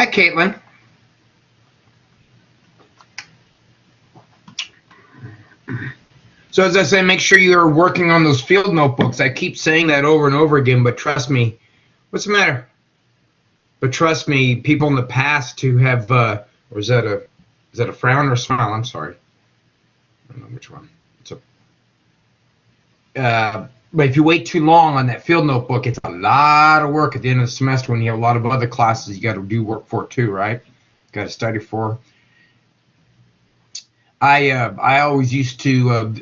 Hi, Caitlin. So as I say, make sure you're working on those field notebooks. I keep saying that over and over again, but trust me. What's the matter? But trust me, people in the past who have, or is that a frown or a smile? I'm sorry. I don't know which one. It's but if you wait too long on that field notebook, it's a lot of work at the end of the semester when you have a lot of other classes you got to do work for too, right? Got to study for. I always used to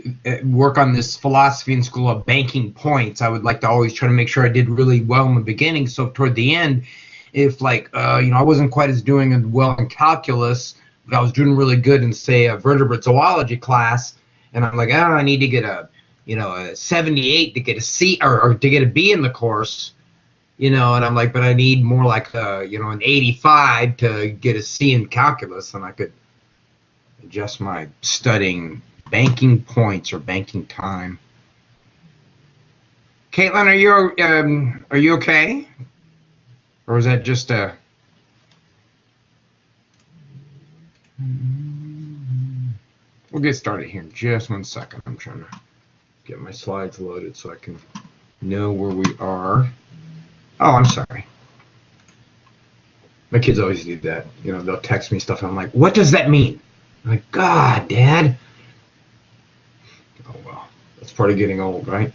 work on this philosophy in school of banking points. I would like to always try to make sure I did really well in the beginning, so toward the end, if like I wasn't quite as doing well in calculus, but I was doing really good in, say, a vertebrate zoology class, and I'm like, I need to get a 78 to get a C or to get a B in the course, and I'm like, but I need more like an 85 to get a C in calculus, and I could adjust my studying banking points or banking time. Caitlin, are you okay? Or is that just a... We'll get started here in just 1 second. I'm trying to get my slides loaded so I can know where we are. Oh, I'm sorry. My kids always do that. They'll text me stuff and I'm like, what does that mean? I'm like, God, Dad. Oh, well, that's part of getting old, right?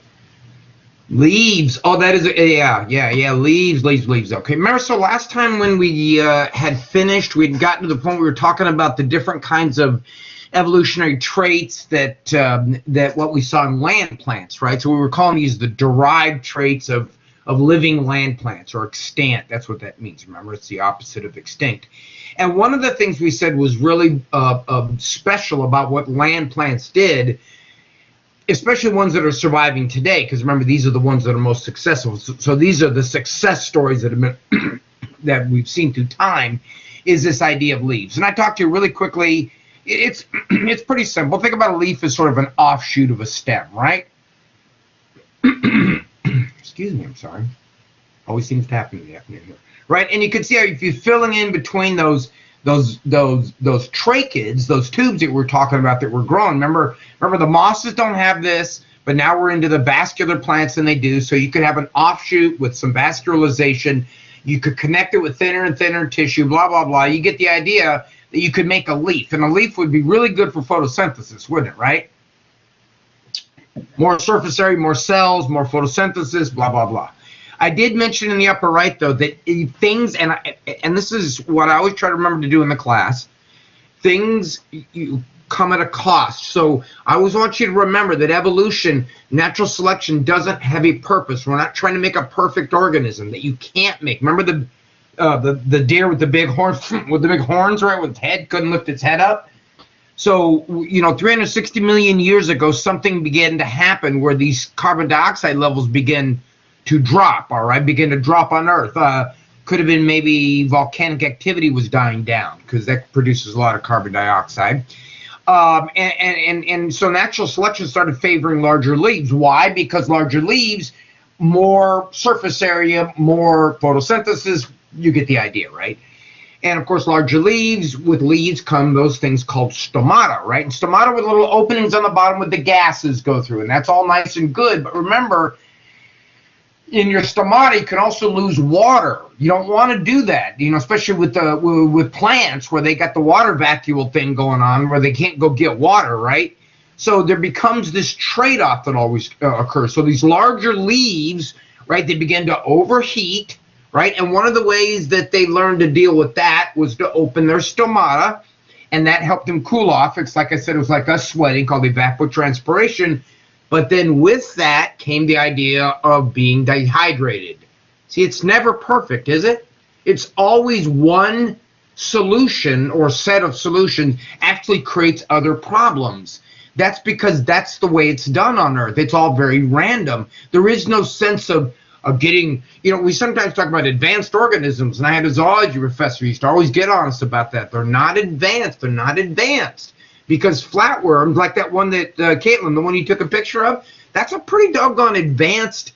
Leaves. Oh, that is, yeah, leaves. Okay, remember, so last time when we had finished, we'd gotten to the point we were talking about the different kinds of evolutionary traits that what we saw in land plants, right? So we were calling these the derived traits of living land plants, or extant. That's what that means. Remember, it's the opposite of extinct. And one of the things we said was really special about what land plants did, especially ones that are surviving today, because remember, these are the ones that are most successful. So these are the success stories that have been that we've seen through time, is this idea of leaves. And I talked to you really quickly. It's pretty simple. Think about a leaf as sort of an offshoot of a stem, right? Excuse me, I'm sorry. Always seems to happen here. Right, and you can see how if you're filling in between those tracheids, those tubes that we're talking about that were growing. Remember the mosses don't have this, but now we're into the vascular plants and they do. So you could have an offshoot with some vascularization. You could connect it with thinner and thinner tissue, blah, blah, blah. You get the idea that you could make a leaf, and a leaf would be really good for photosynthesis, wouldn't it, right? More surface area, more cells, more photosynthesis, blah, blah, blah. I did mention in the upper right, though, that things, and this is what I always try to remember to do in the class, things you come at a cost. So I always want you to remember that evolution, natural selection, doesn't have a purpose. We're not trying to make a perfect organism that you can't make. Remember the deer with the big horns, right, with its head, couldn't lift its head up? So, 360 million years ago, something began to happen where these carbon dioxide levels begin to drop, all right, begin to drop on Earth. Could have been maybe volcanic activity was dying down, because that produces a lot of carbon dioxide. And so natural selection started favoring larger leaves. Why? Because larger leaves, more surface area, more photosynthesis. You get the idea, right? And of course, larger leaves, with leaves come those things called stomata, right? And stomata with little openings on the bottom where the gases go through, and that's all nice and good. But remember, in your stomata, you can also lose water. You don't want to do that, especially with plants where they got the water vacuole thing going on, where they can't go get water, right? So there becomes this trade-off that always occurs. So these larger leaves, right, they begin to overheat, right? And one of the ways that they learned to deal with that was to open their stomata, and that helped them cool off. It's like I said, it was like us sweating, called evapotranspiration. But then with that came the idea of being dehydrated. See, it's never perfect, is it? It's always one solution or set of solutions actually creates other problems. That's because that's the way it's done on Earth. It's all very random. There is no sense of getting, we sometimes talk about advanced organisms, and I had a zoology professor who used to always get on us about that. They're not advanced. They're not advanced. Because flatworms, like that one that, Caitlin, the one you took a picture of, that's a pretty doggone advanced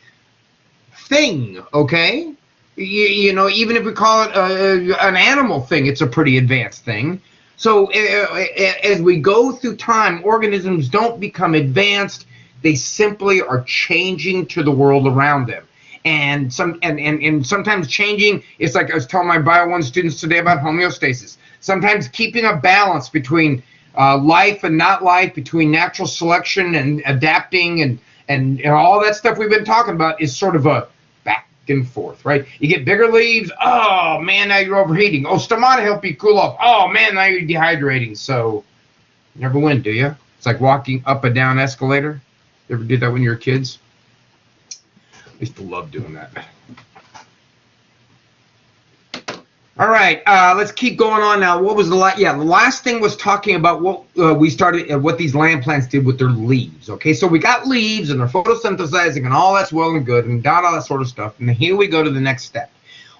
thing, okay? Even if we call it an animal thing, it's a pretty advanced thing. So as we go through time, organisms don't become advanced. They simply are changing to the world around them. And sometimes changing, it's like I was telling my Bio 1 students today about homeostasis. Sometimes keeping a balance between life and not life, between natural selection and adapting and all that stuff we've been talking about is sort of a back and forth, right? You get bigger leaves. Oh, man, now you're overheating. Oh, stomata help you cool off. Oh, man, now you're dehydrating. So you never win, do you? It's like walking up and down escalator. You ever did that when you were kids? I used to love doing that. All right, let's keep going on now. What was the last? Yeah, the last thing was talking about what we started, what these land plants did with their leaves. Okay, so we got leaves and they're photosynthesizing and all that's well and good and all that sort of stuff. And here we go to the next step.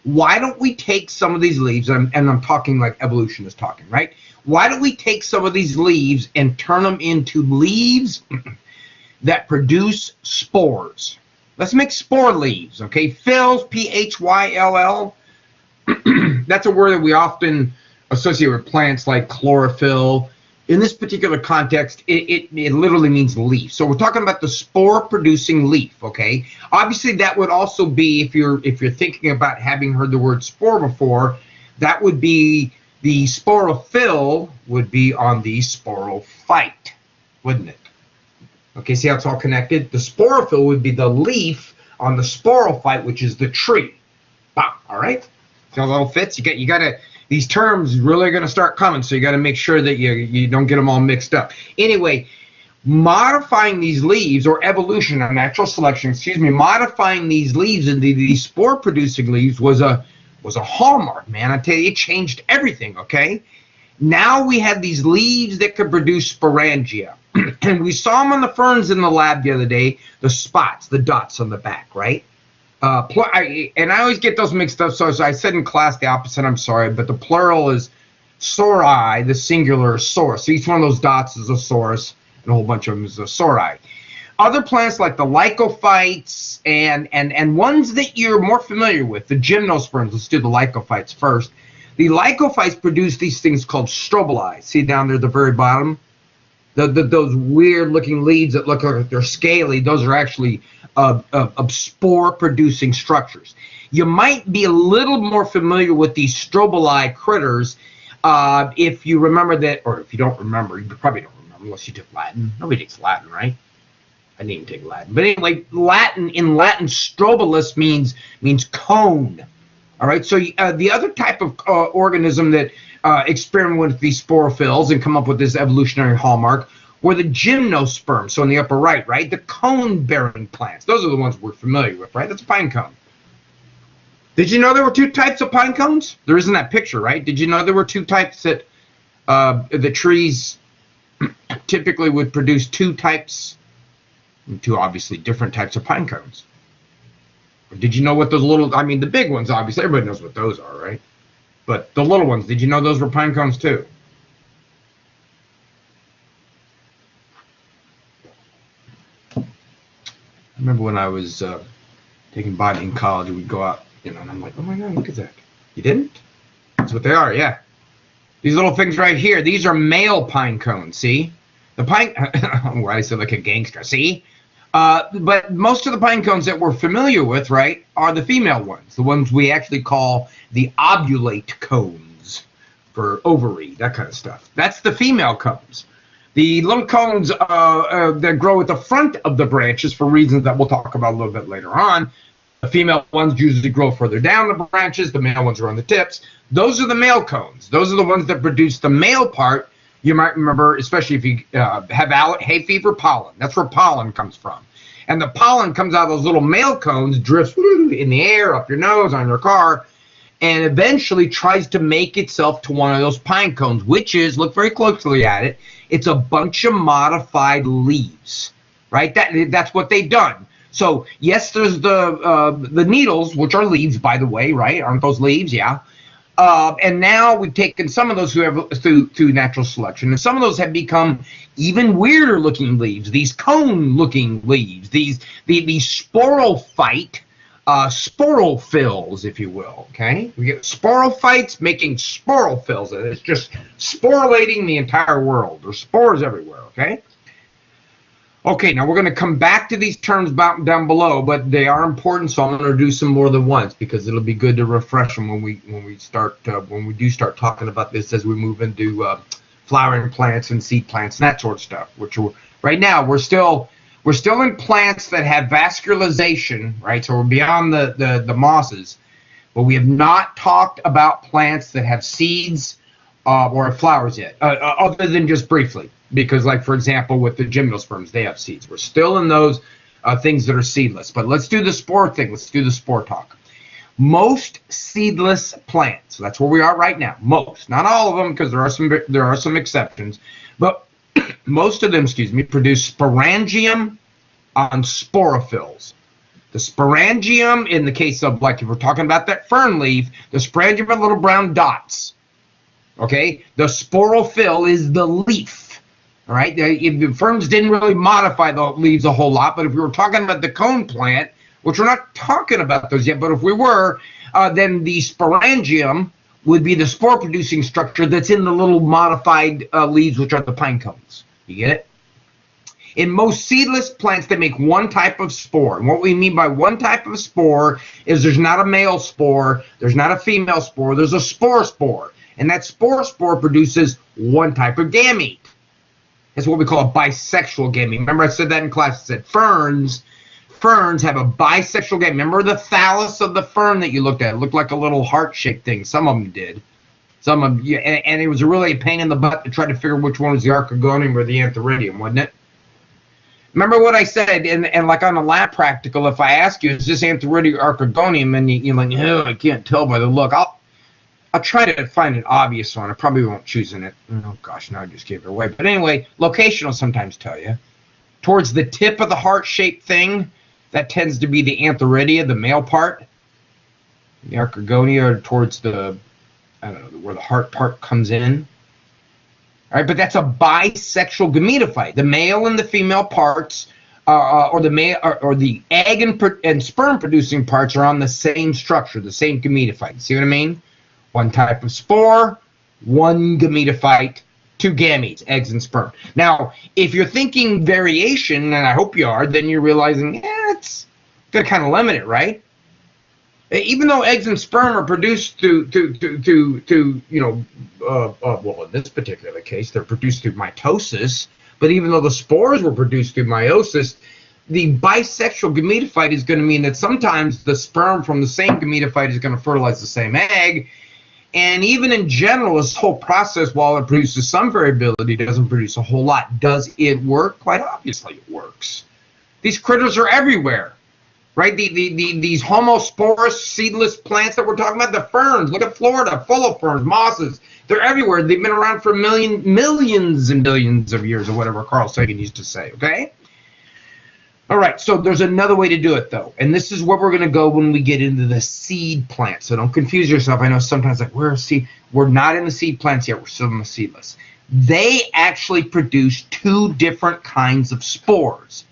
Why don't we take some of these leaves, and I'm talking like evolution is talking, right? Why don't we take some of these leaves and turn them into leaves that produce spores? Let's make spore leaves, okay? Phylls, P-H-Y-L-L. That's a word that we often associate with plants like chlorophyll. In this particular context, it literally means leaf. So we're talking about the spore-producing leaf, okay? Obviously, that would also be, if you're thinking about having heard the word spore before, that would be the sporophyll would be on the sporophyte, wouldn't it? Okay, see how it's all connected? The sporophyll would be the leaf on the sporophyte, which is the tree. Wow, all right? See how that all fits? You got to, these terms really are going to start coming, so you got to make sure that you don't get them all mixed up. Anyway, modifying these leaves, or evolution or natural selection, modifying these leaves into these spore-producing leaves was a hallmark, man. I tell you, it changed everything, okay? Now we have these leaves that could produce sporangia. And we saw them on the ferns in the lab the other day, the spots, the dots on the back, right? And I always get those mixed up, so I said in class the opposite, I'm sorry, but the plural is sori, the singular is sorus. So each one of those dots is a sorus, and a whole bunch of them is a sori. Other plants like the lycophytes and ones that you're more familiar with, the gymnosperms, let's do the lycophytes first. The lycophytes produce these things called strobili. See down there at the very bottom? Those weird-looking leaves that look like they're scaly, those are actually spore-producing structures. You might be a little more familiar with these strobili critters if you remember that, or if you don't remember, you probably don't remember unless you took Latin. Nobody takes Latin, right? I didn't even take Latin. But anyway, in Latin, strobilus means cone. All right, so the other type of organism that experiment with these sporophylls and come up with this evolutionary hallmark were the gymnosperms. So in the upper right, the cone-bearing plants. Those are the ones we're familiar with, right? That's a pine cone. Did you know there were two types of pine cones? There isn't that picture, right? Did you know there were two types that the trees typically would produce two obviously different types of pine cones? Did you know what those little, the big ones, obviously, everybody knows what those are, right? But the little ones, did you know those were pine cones too? I remember when I was taking botany in college, we'd go out, and I'm like, oh my God, look at that. You didn't? That's what they are, yeah. These little things right here, these are male pine cones, see? The pine, why I said like a gangster, see? But most of the pine cones that we're familiar with, right, are the female ones, the ones we actually call the ovulate cones for ovary, that kind of stuff. That's the female cones. The little cones that grow at the front of the branches for reasons that we'll talk about a little bit later on. The female ones usually grow further down the branches. The male ones are on the tips. Those are the male cones. Those are the ones that produce the male part. You might remember, especially if you have hay fever, pollen. That's where pollen comes from. And the pollen comes out of those little male cones, drifts in the air, up your nose, on your car, and eventually tries to make itself to one of those pine cones, which is, look very closely at it, it's a bunch of modified leaves, right? That's what they've done. So, yes, there's the needles, which are leaves, by the way, right? Aren't those leaves? Yeah. And now we've taken some of those through natural selection, and some of those have become even weirder looking leaves, these cone looking leaves, these sporophyte sporophylls, if you will. Okay, we get sporophytes making sporophylls, and it's just sporulating the entire world. There's spores everywhere. Okay. Okay, now we're going to come back to these terms down below, but they are important, so I'm going to do some more than once because it'll be good to refresh them when we do start talking about this as we move into flowering plants and seed plants and that sort of stuff. Right now we're still in plants that have vascularization, right? So we're beyond the mosses, but we have not talked about plants that have seeds or have flowers yet, other than just briefly. Because, like, for example, with the gymnosperms, they have seeds. We're still in those things that are seedless. But let's do the spore thing. Let's do the spore talk. Most seedless plants, so that's where we are right now. Most, not all of them, because there are some exceptions. But most of them, produce sporangium on sporophylls. The sporangium, in the case of, like, if we're talking about that fern leaf, the sporangium are little brown dots. Okay? The sporophyll is the leaf. All right, the ferns didn't really modify the leaves a whole lot, but if we were talking about the cone plant, which we're not talking about those yet, but if we were, then the sporangium would be the spore-producing structure that's in the little modified leaves, which are the pine cones. You get it? In most seedless plants, they make one type of spore. And what we mean by one type of spore is there's not a male spore, there's not a female spore, there's a spore. And that spore produces one type of gamete. It's what we call a bisexual gamete. Remember I said that in class. I said ferns have a bisexual gamete. Remember the thallus of the fern that you looked at? It looked like a little heart-shaped thing. Some of them did. Some of them, yeah, and it was really a pain in the butt to try to figure which one was the archegonium or the antheridium, wasn't it? Remember what I said, and like on a lab practical, if I ask you, is this antheridium or archegonium, and you're like, oh, I can't tell by the look, I'll try to find an obvious one. I probably won't choose it. Oh, gosh, now I just gave it away. But anyway, location will sometimes tell you. Towards the tip of the heart-shaped thing, that tends to be the antheridia, the male part. The archegonia towards the, I don't know, where the heart part comes in. All right, but that's a bisexual gametophyte. The male and the female parts, or the male, or the egg and sperm-producing parts are on the same structure, the same gametophyte. See what I mean? One type of spore, one gametophyte, two gametes, eggs and sperm. Now, if you're thinking variation, and I hope you are, then you're realizing, it's going to kind of limit it, right? Even though eggs and sperm are produced through well, in this particular case, they're produced through mitosis, but even though the spores were produced through meiosis, the bisexual gametophyte is going to mean that sometimes the sperm from the same gametophyte is going to fertilize the same egg. And even in general, this whole process, while it produces some variability, doesn't produce a whole lot. Does it work? Quite obviously it works. These critters are everywhere, right? These homosporous seedless plants that we're talking about, the ferns, look at Florida, full of ferns, mosses. They're everywhere. They've been around for millions and billions of years, or whatever Carl Sagan used to say, okay? All right, so there's another way to do it, though, and this is where we're going to go when we get into the seed plant. So don't confuse yourself. I know sometimes, like, we're not in the seed plants yet. We're still in the seedless. They actually produce two different kinds of spores,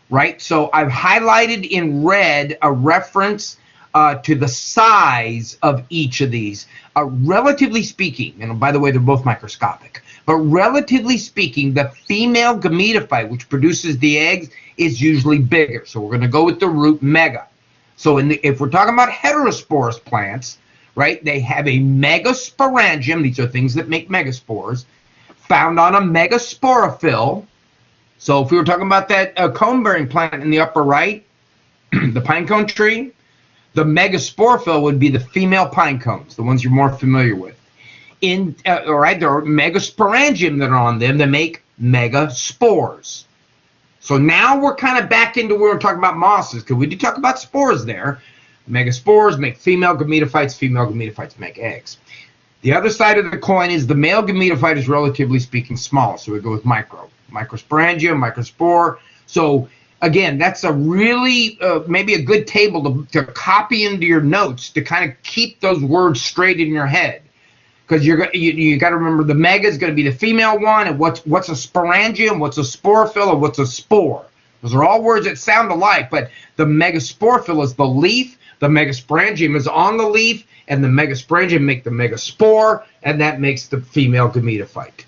right? So I've highlighted in red a reference to the size of each of these. Relatively speaking, and by the way, they're both microscopic, but relatively speaking, the female gametophyte, which produces the eggs, is usually bigger. So we're going to go with the root mega. So if we're talking about heterosporous plants, right, they have a megasporangium. These are things that make megaspores, found on a megasporophyll. So if we were talking about that cone-bearing plant in the upper right, the pine cone tree, the megasporophyll would be the female pine cones, the ones you're more familiar with. All right, there are megasporangium that are on them that make megaspores. So now we're kind of back into where we're talking about mosses, because we do talk about spores there. Megaspores make female gametophytes make eggs. The other side of the coin is the male gametophyte is relatively speaking small, so we go with microsporangium, microspore. So again, that's a really maybe a good table to copy into your notes to kind of keep those words straight in your head. Because you got to remember the mega is going to be the female one, and what's a sporangium, what's a sporophyll, or what's a spore. Those are all words that sound alike, but the megasporophyll is the leaf, the megasporangium is on the leaf, and the megasporangium make the megaspore, and that makes the female gametophyte.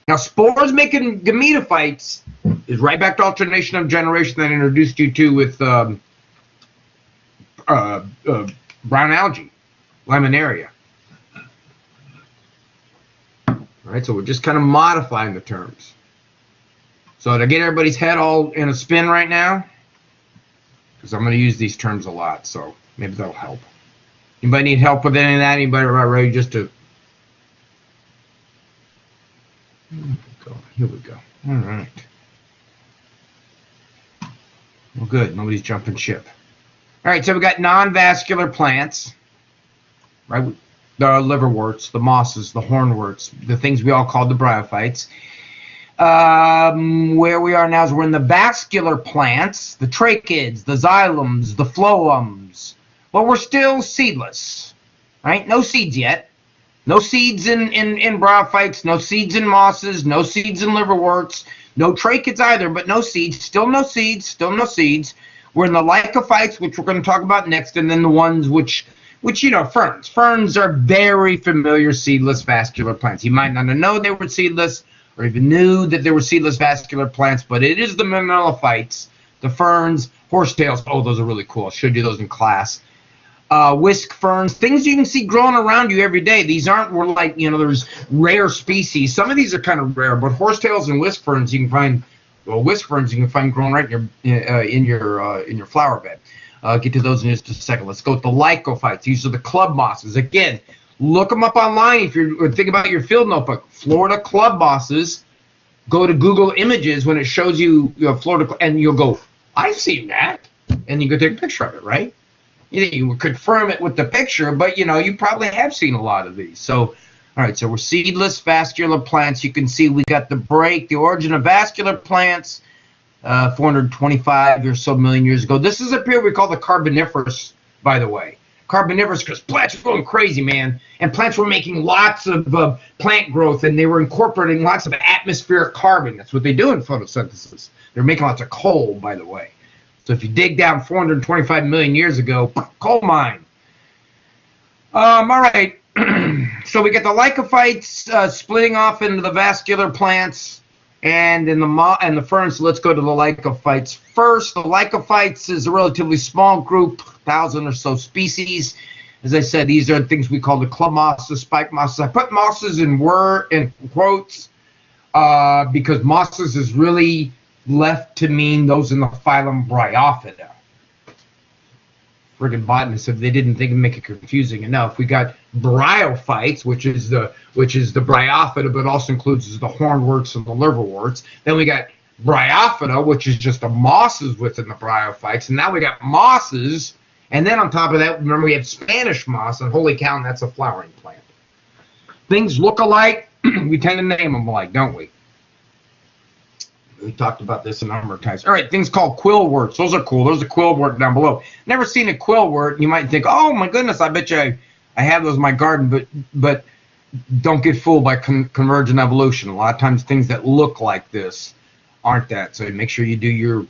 Now, spores making gametophytes is right back to alternation of generation that I introduced you to with brown algae, laminaria. All right, so we're just kind of modifying the terms. So to get everybody's head all in a spin right now, because I'm going to use these terms a lot, so maybe that'll help. Anybody need help with any of that? Anybody about ready just to... Here we go. All right. Well, good. Nobody's jumping ship. All right, so we got non-vascular plants, right? The liverworts, the mosses, the hornworts, the things we all call the bryophytes. Where we are now is we're in the vascular plants, the tracheids, the xylums, the phloems. Well, we're still seedless, right? No seeds yet. No seeds in bryophytes, no seeds in mosses, no seeds in liverworts, no tracheids either, but no seeds. Still no seeds, still no seeds. We're in the lycophytes, which we're going to talk about next, and then the ones which you know, ferns. Ferns are very familiar seedless vascular plants. You might not have known they were seedless or even knew that they were seedless vascular plants, but it is the mammalophytes, the ferns, horsetails. Oh, those are really cool. I showed you those in class. Whisk ferns, things you can see growing around you every day. These aren't, we're like, you know, there's rare species. Some of these are kind of rare, but horsetails and whisk ferns you can find, well, whisk ferns you can find growing right in your flower bed. Get to those in just a second. Let's go with the lycophytes. These are the club mosses. Again, look them up online if you're thinking about your field notebook. Florida club mosses. Go to Google Images when it shows you, Florida, and you'll go, I've seen that, and you go take a picture of it, right? You would confirm it with the picture, but you know, you probably have seen a lot of these. So, all right, so we're seedless vascular plants. You can see we got the break, the origin of vascular plants, 425 or so million years ago. This is a period we call the Carboniferous, by the way. Carboniferous because plants were going crazy, man, and plants were making lots of plant growth, and they were incorporating lots of atmospheric carbon. That's what they do in photosynthesis. They're making lots of coal, by the way. So if you dig down 425 million years ago, coal mine. All right. So we get the lycophytes splitting off into the vascular plants and in the ferns. So let's go to the lycophytes first. The lycophytes is a relatively small group, 1,000 or so species. As I said, these are things we call the club mosses, spike mosses. I put mosses in quotes because mosses is really left to mean those in the phylum Bryophyta. Friggin' botanists, if they didn't think it'd make it confusing enough. We got bryophytes, which is the Bryophyta, but also includes the hornworts and the liverworts. Then we got Bryophyta, which is just the mosses within the bryophytes. And now we got mosses, and then on top of that, remember we have Spanish moss, and holy cow, and that's a flowering plant. Things look alike, we tend to name them alike, don't we? We talked about this a number of times. All right, things called quillworts. Those are cool. There's a quillwort down below. Never seen a quillwort. You might think, oh my goodness, I bet you I have those in my garden. But don't get fooled by convergent evolution. A lot of times things that look like this aren't that. So make sure you do your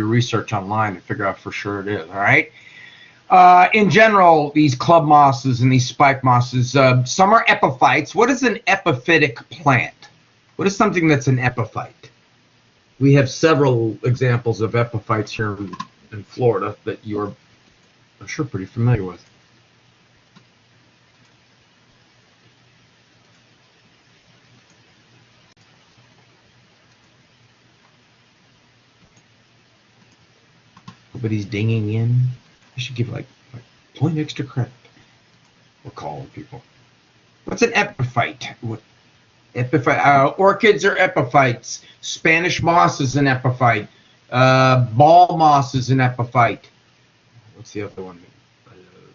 research online and figure out for sure it is. All right. In general, these club mosses and these spike mosses, some are epiphytes. What is an epiphytic plant? What is something that's an epiphyte? We have several examples of epiphytes here in Florida that you're, I'm sure, pretty familiar with. Nobody's dinging in. I should give like point extra credit. We're calling people. What's an epiphyte? Orchids are epiphytes. Spanish moss is an epiphyte. Ball moss is an epiphyte. What's the other one?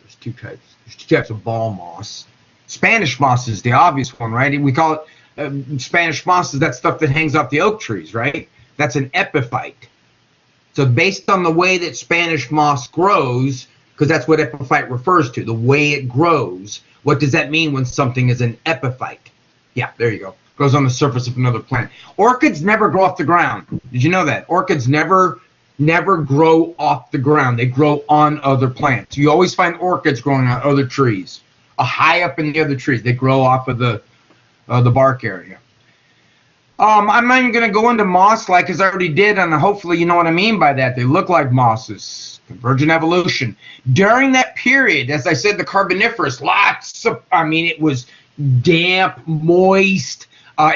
There's two types. There's two types of ball moss. Spanish moss is the obvious one, right? We call it Spanish moss is that stuff that hangs off the oak trees, right? That's an epiphyte. So based on the way that Spanish moss grows, because that's what epiphyte refers to, the way it grows, what does that mean when something is an epiphyte? Yeah, there you go. grows on the surface of another plant. Orchids never grow off the ground. Did you know that? Orchids never grow off the ground. They grow on other plants. You always find orchids growing on other trees, high up in the other trees. They grow off of the bark area. I'm not even going to go into moss-like, because I already did, and hopefully you know what I mean by that. They look like mosses. Convergent evolution. During that period, as I said, the Carboniferous, it was damp, moist.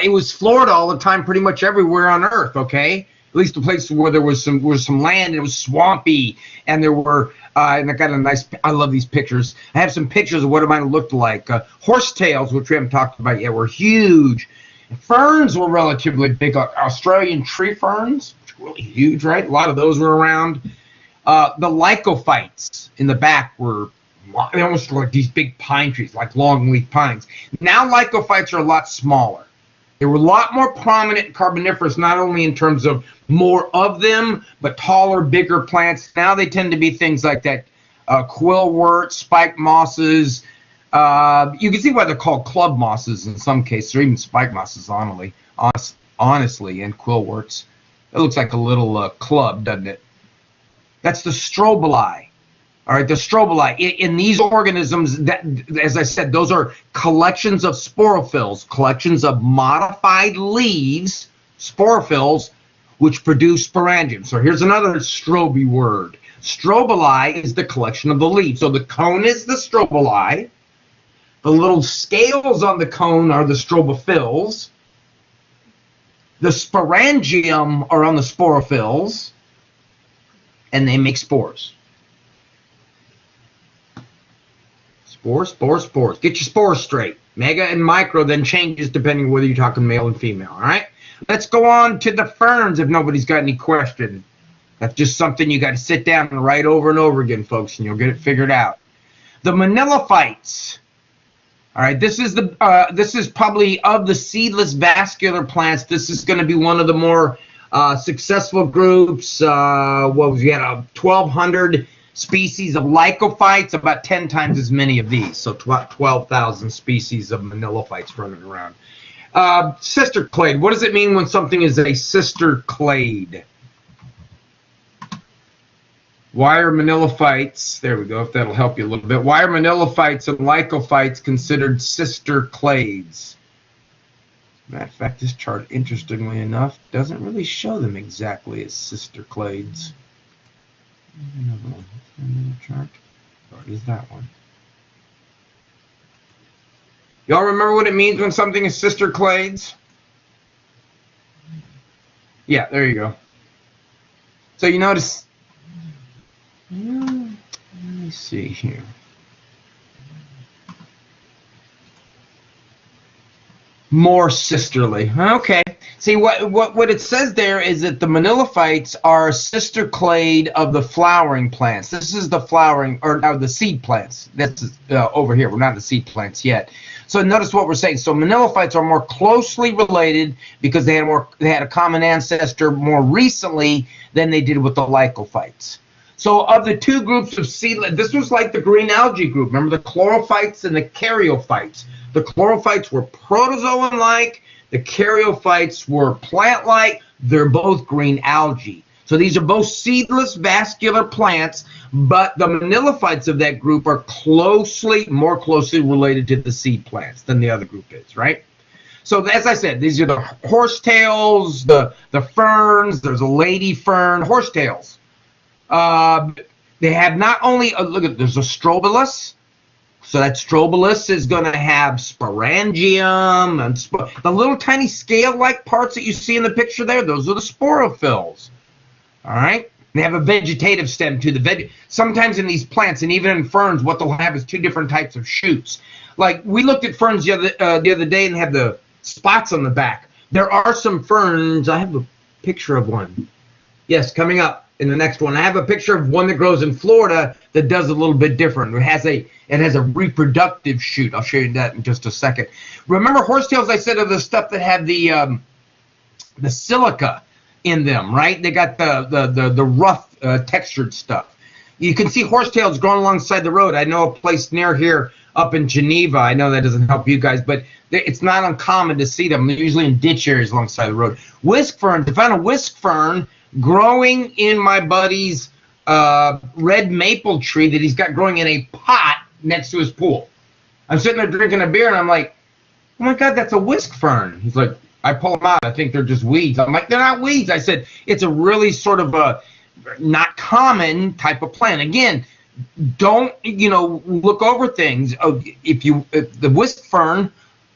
It was Florida all the time, pretty much everywhere on Earth, okay? At least the places where there was some land, and it was swampy, and there were, and I got a nice, I love these pictures. I have some pictures of what it might have looked like. Horsetails, which we haven't talked about yet, were huge. Ferns were relatively big. Australian tree ferns, which were really huge, right? A lot of those were around. The lycophytes in the back were, they almost look like these big pine trees, like longleaf pines. Now lycophytes are a lot smaller. They were a lot more prominent in Carboniferous, not only in terms of more of them, but taller, bigger plants. Now they tend to be things like that, quillwort, spike mosses. You can see why they're called club mosses in some cases, or even spike mosses, honestly, and quillworts. It looks like a little club, doesn't it? That's the strobili. All right, the strobili. In these organisms, that, as I said, those are collections of sporophylls, collections of modified leaves, sporophylls, which produce sporangium. So here's another stroby word. Strobili is the collection of the leaves. So the cone is the strobili. The little scales on the cone are the strobophylls. The sporangium are on the sporophylls, and they make spores. Spores. Get your spores straight. Mega and micro then changes depending whether you're talking male and female, all right? Let's go on to the ferns if nobody's got any question. That's just something you got to sit down and write over and over again, folks, and you'll get it figured out. The manilophytes. All right, this is probably of the seedless vascular plants. This is going to be one of the more successful groups. We had 1,200 species of lycophytes, about 10 times as many of these. So 12,000 species of manilophytes running around. Sister clade. What does it mean when something is a sister clade? Why are manilophytes, there we go, if that'll help you a little bit. Why are manilophytes and lycophytes considered sister clades? Matter of fact, this chart, interestingly enough, doesn't really show them exactly as sister clades. Another one. Another chart. Or is that one? Y'all remember what it means when something is sister clades? Yeah, there you go. So you notice. Let me see here. More sisterly. Okay. See, what it says there is that the manilophytes are a sister clade of the flowering plants. This is the flowering, or now the seed plants. That's over here. We're not the seed plants yet. So notice what we're saying. So manilophytes are more closely related because they had a common ancestor more recently than they did with the lycophytes. So of the two groups of seedlings, this was like the green algae group. Remember the chlorophytes and the caryophytes. The chlorophytes were protozoan-like. The caryophytes were plant-like. They're both green algae. So these are both seedless vascular plants, but the manilophytes of that group are more closely related to the seed plants than the other group is, right? So as I said, these are the horsetails, the ferns. There's a lady fern, horsetails. They have not only, there's a strobilus. So that strobilus is going to have sporangium and the little tiny scale-like parts that you see in the picture there. Those are the sporophylls. All right. They have a vegetative stem too. Sometimes in these plants and even in ferns, what they'll have is two different types of shoots. Like we looked at ferns the other day and they have the spots on the back. There are some ferns. I have a picture of one. Yes, coming up in the next one. I have a picture of one that grows in Florida that does a little bit different. It has a reproductive shoot. I'll show you that in just a second. Remember, horsetails, I said, are the stuff that have the silica in them, right? They got the rough textured stuff. You can see horsetails growing alongside the road. I know a place near here up in Geneva. I know that doesn't help you guys, but it's not uncommon to see them. They're usually in ditch areas alongside the road. Whisk fern, to find a whisk fern growing in my buddy's red maple tree that he's got growing in a pot next to his pool. I'm sitting there drinking a beer, and I'm like, oh my God, that's a whisk fern. He's like, I pull them out. I think they're just weeds. I'm like, they're not weeds. I said, it's a really sort of a not common type of plant. Again, don't, look over things. If the whisk fern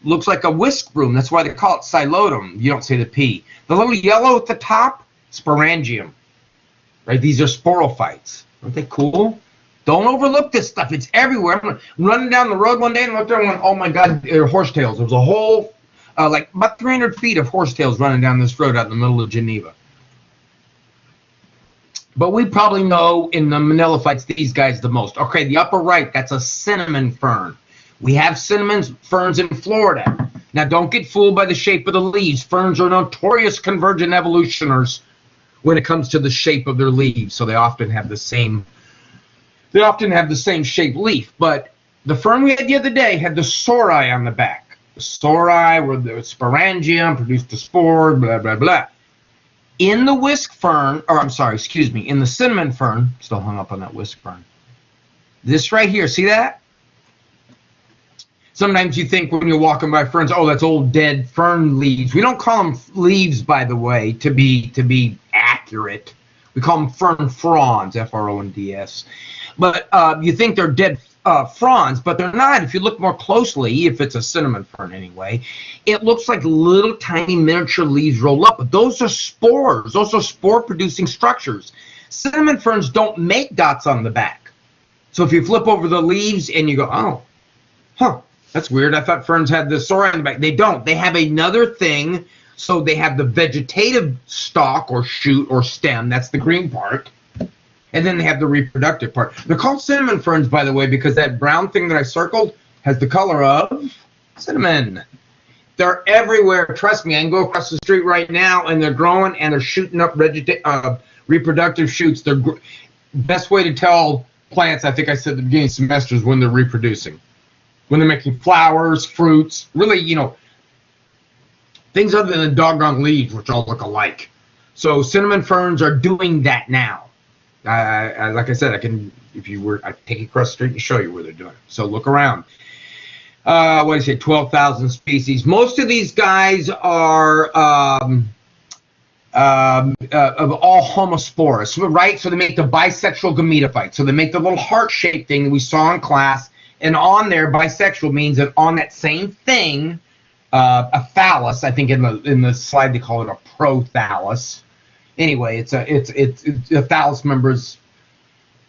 looks like a whisk broom, that's why they call it Psilotum. You don't say the P. The little yellow at the top, sporangium. Right? These are sporophytes. Aren't they cool? Don't overlook this stuff. It's everywhere. I'm running down the road one day and looked there and went, oh my God, they're horsetails. There was a whole, like about 300 feet of horsetails running down this road out in the middle of Geneva. But we probably know in the Manilophytes these guys the most. Okay, the upper right, that's a cinnamon fern. We have cinnamon ferns in Florida. Now, don't get fooled by the shape of the leaves. Ferns are notorious convergent evolutioners when it comes to the shape of their leaves. So they often have the same shaped leaf. But the fern we had the other day had the sori on the back. The sori were the sporangium, produced the spore, blah, blah, blah. In the whisk fern, in the cinnamon fern, still hung up on that whisk fern. This right here, see that? Sometimes you think when you're walking by ferns, oh, that's old dead fern leaves. We don't call them leaves, by the way, to be accurate. We call them fern fronds, F-R-O-N-D-S. But you think they're dead fronds, but they're not. If you look more closely, if it's a cinnamon fern anyway, it looks like little tiny miniature leaves roll up. But those are spores. Those are spore-producing structures. Cinnamon ferns don't make dots on the back. So if you flip over the leaves and you go, oh, that's weird. I thought ferns had the sori on the back. They don't. They have another thing. So they have the vegetative stalk or shoot or stem. That's the green part. And then they have the reproductive part. They're called cinnamon ferns, by the way, because that brown thing that I circled has the color of cinnamon. They're everywhere. Trust me, I can go across the street right now, and they're growing, and they're shooting up reproductive shoots. Best way to tell plants, I think I said at the beginning of the semester, is when they're reproducing. When they're making flowers, fruits, really, things other than the doggone leaves, which all look alike. So cinnamon ferns are doing that now. Like I said, I take you across the street and show you where they're doing it. So look around. 12,000 species. Most of these guys are of all homosporous, right? So they make the bisexual gametophyte. So they make the little heart-shaped thing that we saw in class. And on there, bisexual means that on that same thing, a phallus. I think in the slide they call it a prothallus. Anyway, it's a thallus member's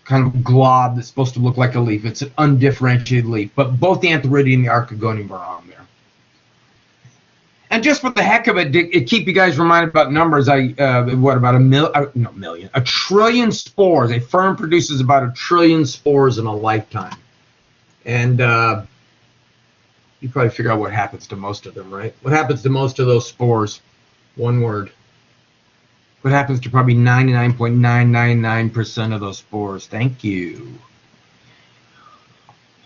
kind of glob that's supposed to look like a leaf. It's an undifferentiated leaf, but both the Antheridium and the Archegonium are on there. And just for the heck of it, to keep you guys reminded about numbers, about a trillion spores. A fern produces about 1 trillion spores in a lifetime. And you probably figure out what happens to most of them, right? What happens to most of those spores? One word. What happens to probably 99.999% of those spores? Thank you.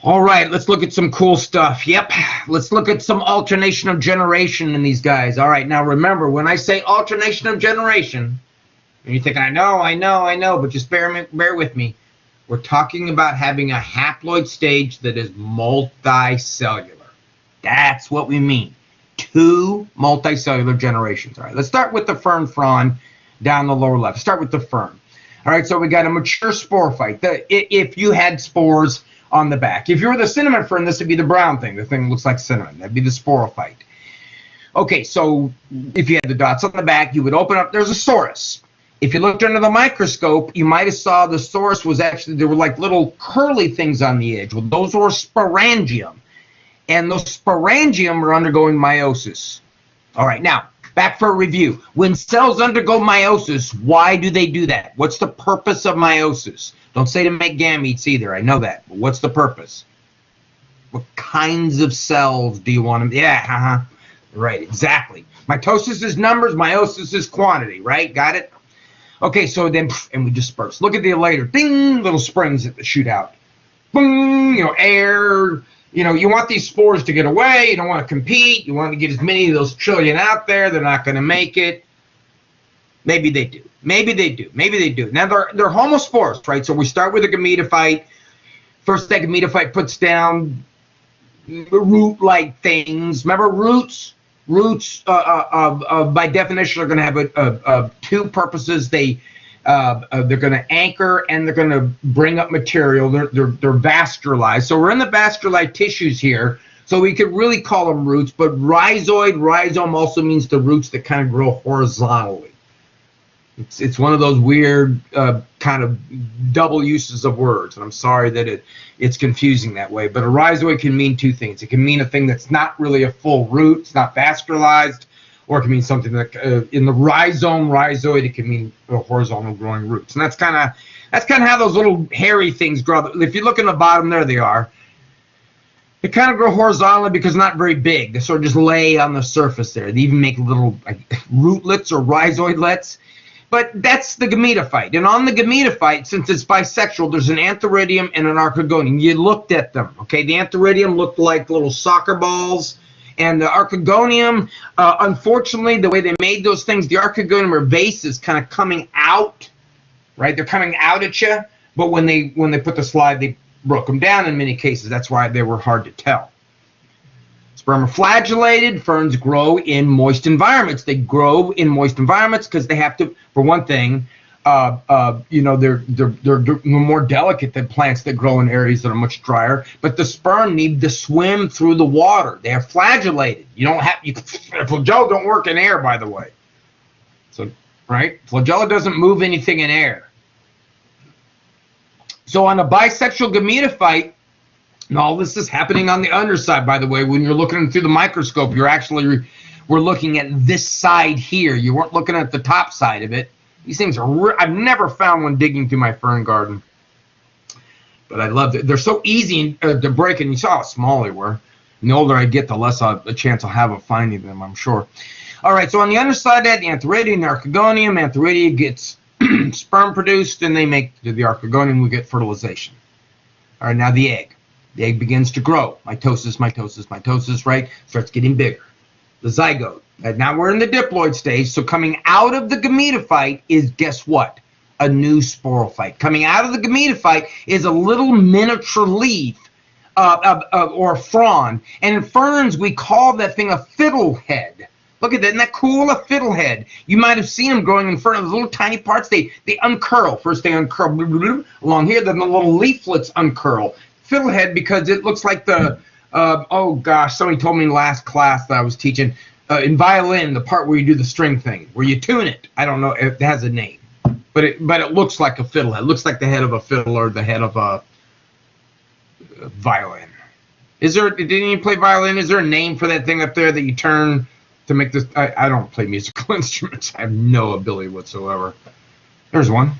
All right, let's look at some cool stuff. Yep, let's look at some alternation of generation in these guys. All right, now remember, when I say alternation of generation, and you think, I know, but just bear with me. We're talking about having a haploid stage that is multicellular. That's what we mean. 2 multicellular generations. All right, let's start with the fern frond down the lower left. Start with the fern. All right, so we got a mature sporophyte. If you had spores on the back. If you were the cinnamon fern, this would be the brown thing. The thing that looks like cinnamon. That'd be the sporophyte. Okay, so if you had the dots on the back, you would open up. There's a sorus. If you looked under the microscope, you might have saw the sorus was actually, there were like little curly things on the edge. Well, those were sporangium. And those sporangium are undergoing meiosis. All right, now, back for a review. When cells undergo meiosis, why do they do that? What's the purpose of meiosis? Don't say to make gametes either. I know that. But what's the purpose? What kinds of cells do you want them? Yeah, right, exactly. Mitosis is numbers, meiosis is quantity, right? Got it? Okay, so then, and we disperse. Look at the later. Ding, little springs that shoot out. Boom, air, You know, you want these spores to get away. You don't want to compete. You want to get as many of those trillion out there. They're not going to make it. Maybe they do. Maybe they do. Maybe they do. Now, they're homospores, right? So we start with a gametophyte. First, that gametophyte puts down root-like things. Remember, roots? Roots, by definition, are going to have two purposes. They're going to anchor and they're going to bring up material. They're vascularized. So we're in the vascular tissues here. So we could really call them roots. But rhizome also means the roots that kind of grow horizontally. It's one of those weird kind of double uses of words, and I'm sorry that it's confusing that way. But a rhizoid can mean two things. It can mean a thing that's not really a full root, it's not vascularized, or it can mean something that in the rhizoid it can mean horizontal growing roots. And that's kind of how those little hairy things grow. If you look in the bottom, there they are. They kind of grow horizontally because they're not very big. They sort of just lay on the surface there. They even make little rootlets or rhizoidlets. But that's the gametophyte. And on the gametophyte, since it's bisexual, there's an antheridium and an archegonium. You looked at them, okay? The antheridium looked like little soccer balls. And the archegonium, unfortunately, the way they made those things, the archegonium or vase is kind of coming out, right? They're coming out at you. But when they put the slide, they broke them down in many cases. That's why they were hard to tell. Spermaflagellated ferns grow in moist environments. They grow in moist environments because they have to, for one thing, they're more delicate than plants that grow in areas that are much drier. But the sperm need to swim through the water. They are flagellated. Flagella don't work in air, by the way. So, right? Flagella doesn't move anything in air. So on a bisexual gametophyte, and all this is happening on the underside, by the way. When you're looking through the microscope, we're looking at this side here. You weren't looking at the top side of it. These things are, I've never found one digging through my fern garden. But I love it. They're so easy to break, and you saw how small they were. And the older I get, the less a chance I'll have of finding them, I'm sure. All right, so on the underside of that, the antheridia and the archegonium. Antheridia gets sperm produced, and they make the archegonium, we get fertilization. All right, now the egg. The egg begins to grow. Mitosis, right? Starts getting bigger. The zygote. And now we're in the diploid stage. So coming out of the gametophyte is, guess what? A new sporophyte. Coming out of the gametophyte is a little miniature leaf or frond. And in ferns, we call that thing a fiddlehead. Look at that. Isn't that cool? A fiddlehead. You might have seen them growing in ferns. Those little tiny parts, they uncurl. First they uncurl along here, then the little leaflets uncurl. Fiddlehead because it looks like the somebody told me in last class that I was teaching in violin, the part where you do the string thing, where you tune it. I don't know, it has a name, but it looks like a fiddlehead. It looks like the head of a fiddle or the head of a violin. Didn't you play violin? Is there a name for that thing up there that you turn to make this? I don't play musical instruments. I have no ability whatsoever. There's one.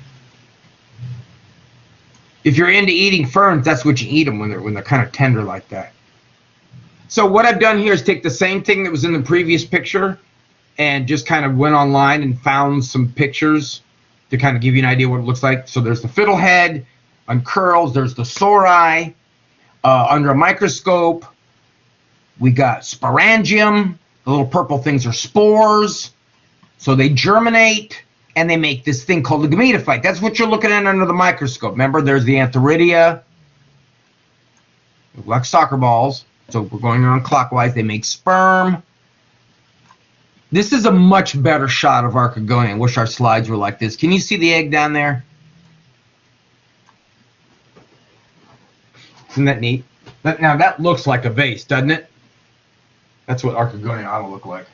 If you're into eating ferns, that's what you eat them when they're kind of tender like that. So what I've done here is take the same thing that was in the previous picture and just kind of went online and found some pictures to kind of give you an idea what it looks like. So there's the fiddlehead, uncurls. There's the sori. Under a microscope, we got sporangium. The little purple things are spores. So they germinate. And they make this thing called the gametophyte. That's what you're looking at under the microscope. Remember, there's the antheridia, like soccer balls. So we're going around clockwise. They make sperm. This is a much better shot of archegonium. I wish our slides were like this. Can you see the egg down there? Isn't that neat? Now that looks like a vase, doesn't it? That's what archegonium ought to look like.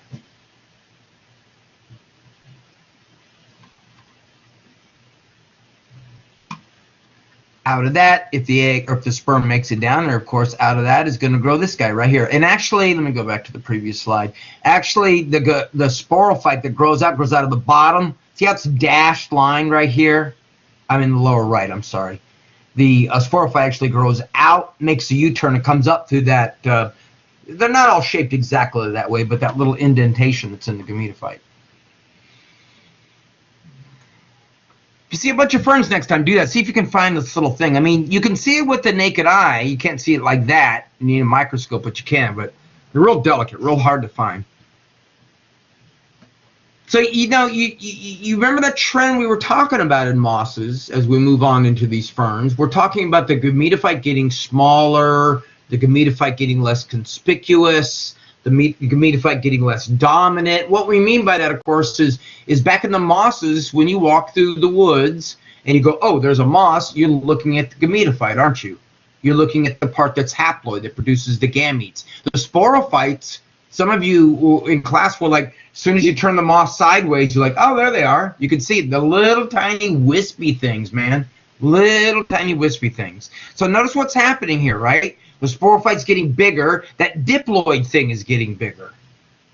Out of that, if the egg or if the sperm makes it down there, of course, out of that is going to grow this guy right here. And actually, let me go back to the previous slide. Actually, the sporophyte that grows out of the bottom. See how it's dashed line right here? I'm in the lower right. I'm sorry. The sporophyte actually grows out, makes a U-turn, and comes up through that. They're not all shaped exactly that way, but that little indentation that's in the gametophyte. If you see a bunch of ferns next time, do that. See if you can find this little thing. I mean, you can see it with the naked eye. You can't see it like that. You need a microscope, but you can. But they're real delicate, real hard to find. So, you remember that trend we were talking about in mosses as we move on into these ferns? We're talking about the gametophyte getting smaller, the gametophyte getting less conspicuous, the gametophyte getting less dominant. What we mean by that, of course, is back in the mosses, when you walk through the woods and you go, oh, there's a moss, you're looking at the gametophyte, aren't you? You're looking at the part that's haploid, that produces the gametes. The sporophytes, some of you in class were like, as soon as you turn the moss sideways, you're like, oh, there they are. You can see the little tiny wispy things, man. Little tiny wispy things. So notice what's happening here, right? The sporophyte's getting bigger. That diploid thing is getting bigger.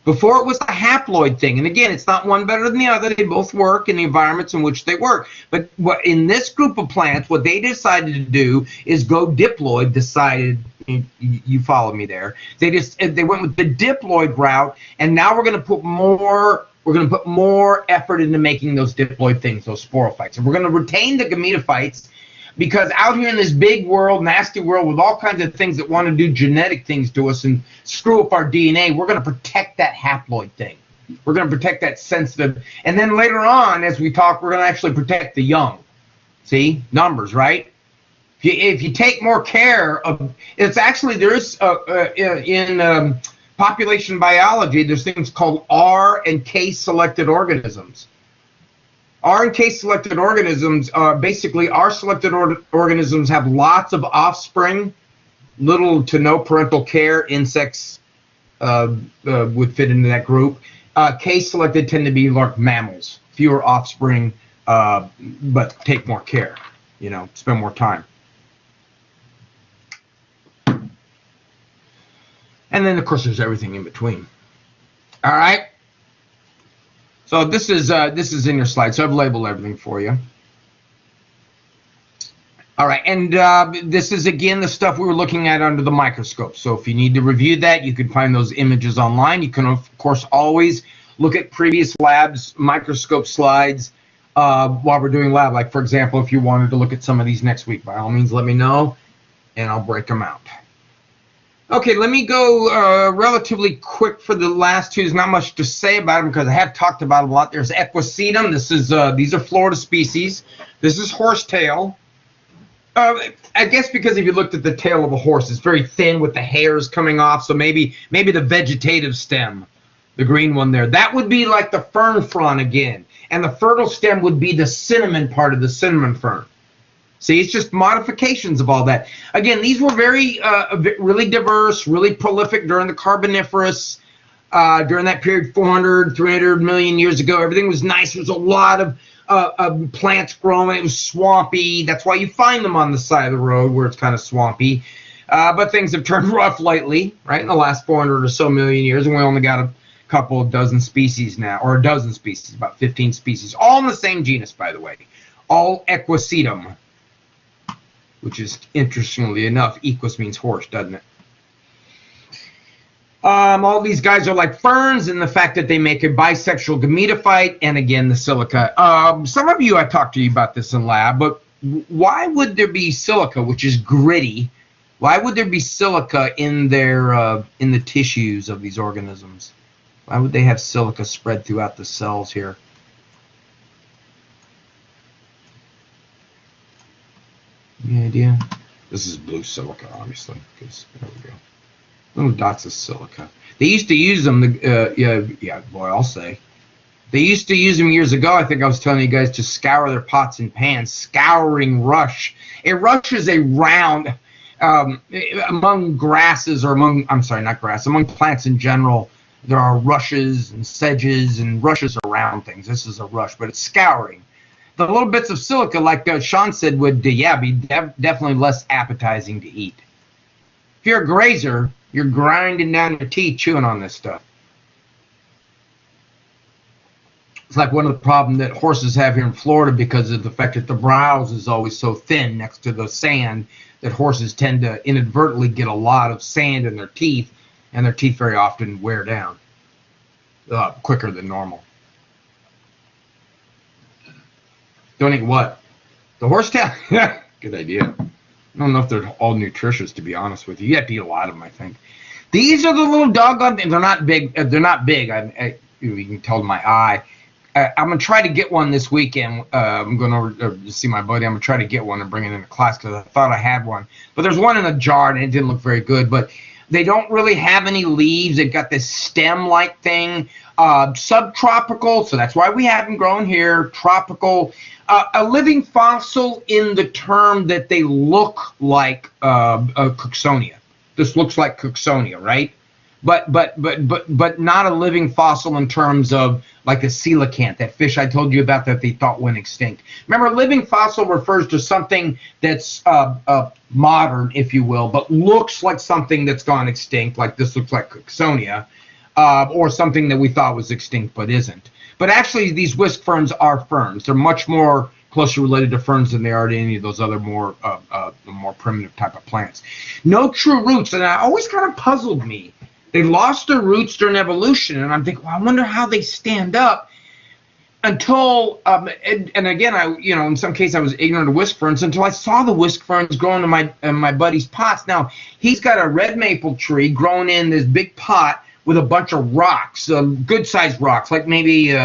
Before it was the haploid thing. And again, it's not one better than the other. They both work in the environments in which they work. But in this group of plants, what they decided to do is go diploid, you follow me there. They went with the diploid route, and now we're going to put more effort into making those diploid things, those sporophytes. And we're going to retain the gametophytes, because out here in this big world, nasty world, with all kinds of things that want to do genetic things to us and screw up our DNA, we're going to protect that haploid thing. We're going to protect that sensitive. And then later on, as we talk, we're going to actually protect the young. See? Numbers, right? If you take more care of, it's actually, there's in population biology, there's things called R and K selected organisms. R and K selected organisms, basically R selected organisms have lots of offspring, little to no parental care. Insects would fit into that group. K selected tend to be like mammals, fewer offspring, but take more care, spend more time. And then, of course, there's everything in between. All right. So this is in your slide. So I've labeled everything for you. All right, and this is again the stuff we were looking at under the microscope. So if you need to review that, you can find those images online. You can of course always look at previous labs microscope slides while we're doing lab. Like for example, if you wanted to look at some of these next week, by all means, let me know, and I'll break them out. Okay, let me go relatively quick for the last two. There's not much to say about them because I have talked about them a lot. There's Equisetum. These are Florida species. This is horsetail. I guess because if you looked at the tail of a horse, it's very thin with the hairs coming off. So maybe the vegetative stem, the green one there, that would be like the fern frond again. And the fertile stem would be the cinnamon part of the cinnamon fern. See, it's just modifications of all that. Again, these were really diverse, really prolific during the Carboniferous, during that period, 400, 300 million years ago. Everything was nice. There was a lot of plants growing. It was swampy. That's why you find them on the side of the road where it's kind of swampy. But things have turned rough lately, right, in the last 400 or so million years, and we only got a couple of dozen species now, or a dozen species, about 15 species, all in the same genus, by the way, all Equisetum, which is, interestingly enough, equus means horse, doesn't it? All these guys are like ferns in the fact that they make a bisexual gametophyte, and again, the silica. Some of you, I talked to you about this in lab, but why would there be silica, which is gritty? Why would there be silica in in the tissues of these organisms? Why would they have silica spread throughout the cells here? Any idea? This is blue silica, obviously, because there we go. Little dots of silica. They used to use them. I'll say. They used to use them years ago. I think I was telling you guys to scour their pots and pans. Scouring rush. A rush is a round among grasses, or among plants in general. There are rushes and sedges, and rushes are round things. This is a rush, but it's scouring. The little bits of silica, like Sean said, would be definitely less appetizing to eat. If you're a grazer, you're grinding down your teeth chewing on this stuff. It's like one of the problems that horses have here in Florida because of the fact that the browse is always so thin next to the sand that horses tend to inadvertently get a lot of sand in their teeth, and their teeth very often wear down quicker than normal. Donate what? The horsetail? Yeah, good idea. I don't know if they're all nutritious, to be honest with you. You have to eat a lot of them, I think. These are the little doggone things. They're not big. They're not big. You can tell in my eye. I'm going to try to get one this weekend. I'm going to see my buddy. I'm going to try to get one and bring it into class because I thought I had one. But there's one in a jar, and it didn't look very good. But they don't really have any leaves. They've got this stem-like thing. Subtropical, so that's why we have them growing here. Tropical. A living fossil in the term that they look like Cooksonia. This looks like Cooksonia, right? But not a living fossil in terms of like a coelacanth, that fish I told you about that they thought went extinct. Remember, a living fossil refers to something that's modern, if you will, but looks like something that's gone extinct, like this looks like Cooksonia, or something that we thought was extinct but isn't. But actually, these whisk ferns are ferns. They're much more closely related to ferns than they are to any of those other more primitive type of plants. No true roots, and that always kind of puzzled me. They lost their roots during evolution, and I'm thinking, well, I wonder how they stand up until, and again, in some cases I was ignorant of whisk ferns until I saw the whisk ferns growing in my buddy's pots. Now, he's got a red maple tree growing in this big pot with a bunch of rocks, good-sized rocks, like maybe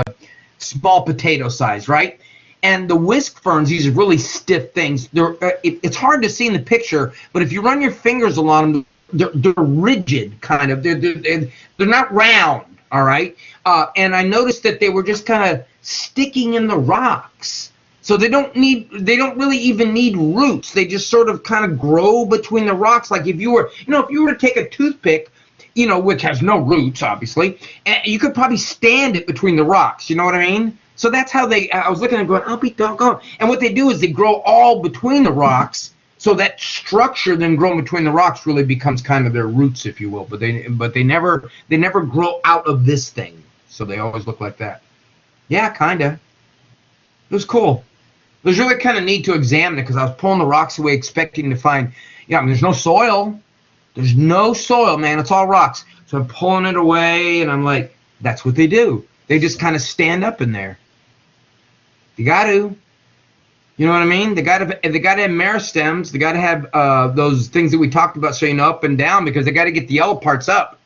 small potato size, right? And the whisk ferns, these are really stiff things. It's hard to see in the picture, but if you run your fingers along them, they're rigid, kind of. They're not round, all right? And I noticed that they were just kind of sticking in the rocks. So they don't really even need roots. They just sort of kind of grow between the rocks. Like if you were to take a toothpick, which has no roots, obviously, and you could probably stand it between the rocks. You know what I mean? So that's how I was looking at it going, I'll be doggone. And what they do is they grow all between the rocks. So that structure then growing between the rocks really becomes kind of their roots, if you will. But they never grow out of this thing. So they always look like that. Yeah, kind of. It was cool. It was really kind of neat to examine it because I was pulling the rocks away expecting to find, there's no soil. There's no soil, man. It's all rocks. So I'm pulling it away, and I'm like, that's what they do. They just kind of stand up in there. You got to. You know what I mean? They got to have meristems. They got to have those things that we talked about, saying up and down, because they got to get the yellow parts up.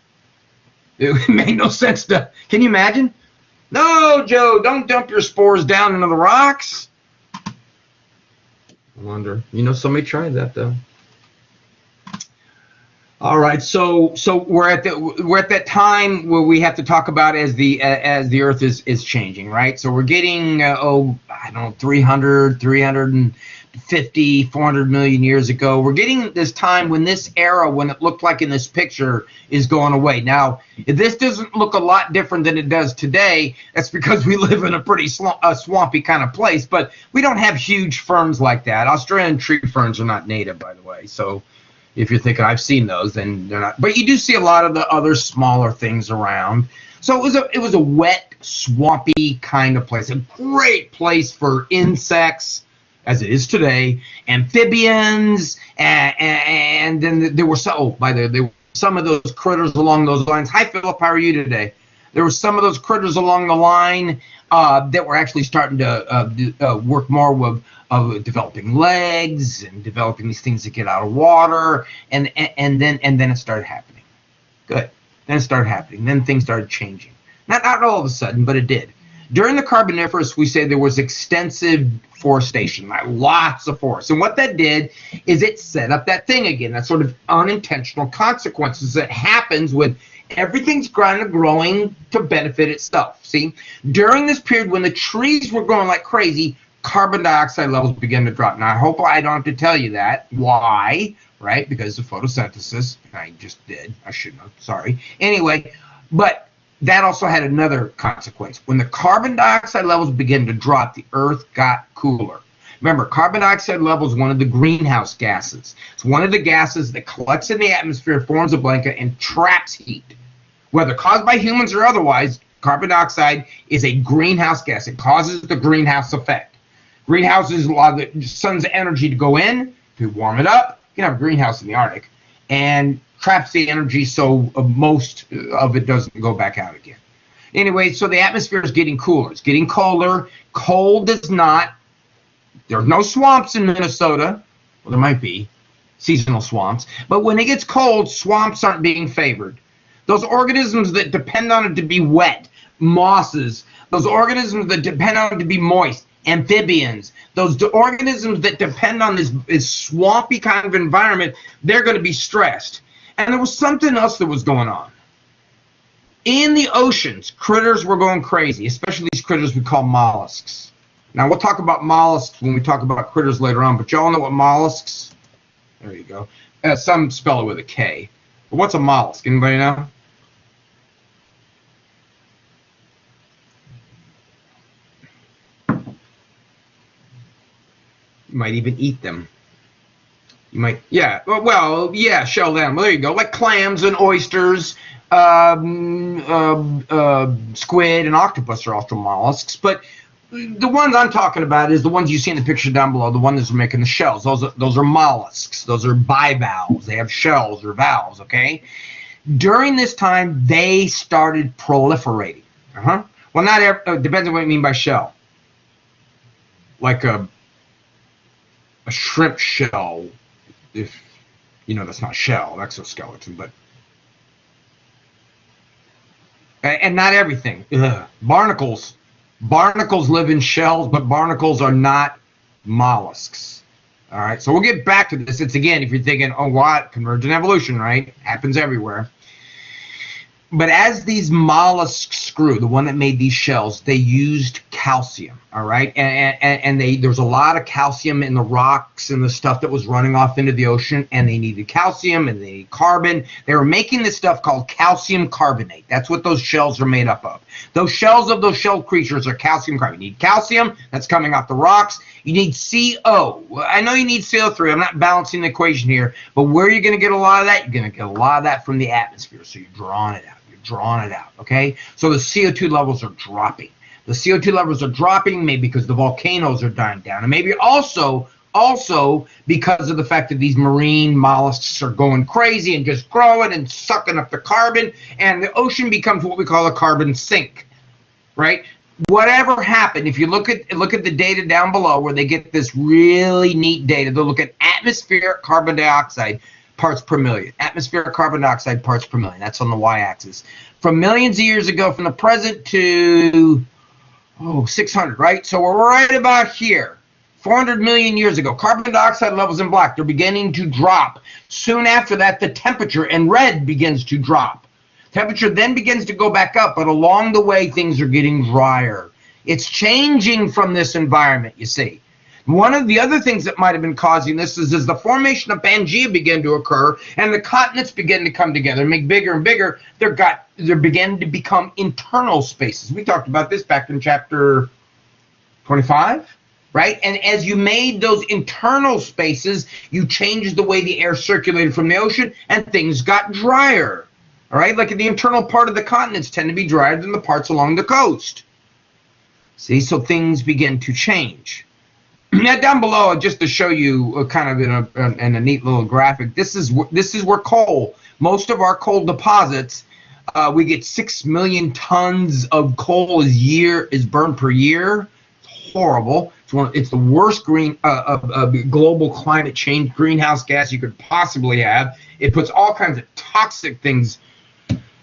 It made no sense to. Can you imagine? No, Joe, don't dump your spores down into the rocks. I wonder. Somebody tried that though. All right, so we're at that time where we have to talk about as the Earth is changing, right? So we're getting 350, 400 million years ago. We're getting this time when this era, when it looked like in this picture, is going away. Now, if this doesn't look a lot different than it does today, that's because we live in a pretty swampy kind of place. But we don't have huge ferns like that. Australian tree ferns are not native, by the way, so. If you're thinking I've seen those, then they're not. But you do see a lot of the other smaller things around. So it was a wet, swampy kind of place. A great place for insects, as it is today, amphibians, and then there were some of those critters along those lines. Hi, Philip. How are you today? There were some of those critters along the line that were actually starting to work more with developing legs and developing these things that get out of water, and then it started happening. Good. Then it started happening. Then things started changing. Not all of a sudden, but it did. During the Carboniferous, we say there was extensive forestation, like lots of forest. And what that did is it set up that thing again, that sort of unintentional consequences that happens with everything's kind of growing to benefit itself. See, during this period when the trees were growing like crazy, carbon dioxide levels began to drop. Now, I hope I don't have to tell you that. Why? Right? Because of photosynthesis. I just did. I shouldn't have. Sorry. Anyway, but that also had another consequence. When the carbon dioxide levels began to drop, the Earth got cooler. Remember, carbon dioxide level is one of the greenhouse gases. It's one of the gases that collects in the atmosphere, forms a blanket, and traps heat. Whether caused by humans or otherwise, carbon dioxide is a greenhouse gas. It causes the greenhouse effect. Greenhouses allow the sun's energy to go in, to warm it up. You can have a greenhouse in the Arctic, and traps the energy so most of it doesn't go back out again. Anyway, so the atmosphere is getting cooler. It's getting colder. Cold does not There's no swamps in Minnesota. Well, there might be seasonal swamps. But when it gets cold, swamps aren't being favored. Those organisms that depend on it to be wet, mosses, those organisms that depend on it to be moist, amphibians, those organisms that depend on this swampy kind of environment, they're going to be stressed. And there was something else that was going on. In the oceans, critters were going crazy, especially these critters we call mollusks. Now, we'll talk about mollusks when we talk about critters later on, but y'all know what mollusks? There you go. Some spell it with a K. But what's a mollusk? Anybody know? You might even eat them. You might, yeah, well, yeah, shelled animal. There you go. Like clams and oysters, squid and octopus are also mollusks. But the ones I'm talking about is the ones you see in the picture down below, the ones that are making the shells. Those are mollusks. Those are bivalves. They have shells or valves, okay? During this time, they started proliferating. Well, not every, depends on what you mean by shell. Like a shrimp shell, if you know that's not shell, exoskeleton, but and not everything. Barnacles live in shells, but barnacles are not mollusks. All right, so we'll get back to this. It's again, if you're thinking, oh, what convergent evolution, right? Happens everywhere. But as these mollusks grew, the one that made these shells, they used calcium, all right? And there's a lot of calcium in the rocks and the stuff that was running off into the ocean, and they needed calcium and they needed carbon. They were making this stuff called calcium carbonate. That's what those shells are made up of. Those shells of those shell creatures are calcium carbonate. You need calcium, that's coming off the rocks. You need CO. I know you need CO3. I'm not balancing the equation here, but where you're going to get a lot of that? You're going to get a lot of that from the atmosphere, so you're drawing it out. Drawing it out, okay? So the CO2 levels are dropping. The CO2 levels are dropping maybe because the volcanoes are dying down, and maybe also because of the fact that these marine mollusks are going crazy and just growing and sucking up the carbon, and the ocean becomes what we call a carbon sink, right? Whatever happened, if you look at the data down below where they get this really neat data, they'll look at atmospheric carbon dioxide parts per million. Atmospheric carbon dioxide parts per million. That's on the y-axis. From millions of years ago, from the present to 600, right? So we're right about here. 400 million years ago. Carbon dioxide levels in black, they're beginning to drop. Soon after that, the temperature in red begins to drop. Temperature then begins to go back up, but along the way, things are getting drier. It's changing from this environment, you see. One of the other things that might have been causing this is as the formation of Pangaea began to occur and the continents began to come together and make bigger and bigger, there began to become internal spaces. We talked about this back in chapter 25, right? And as you made those internal spaces, you changed the way the air circulated from the ocean and things got drier, all right? Like the internal part of the continents tend to be drier than the parts along the coast. See, so things begin to change. Now down below, just to show you kind of in a neat little graphic, this is where coal, most of our coal deposits, we get 6 million tons of coal is burned per year. It's horrible. It's the worst global climate change greenhouse gas you could possibly have. It puts all kinds of toxic things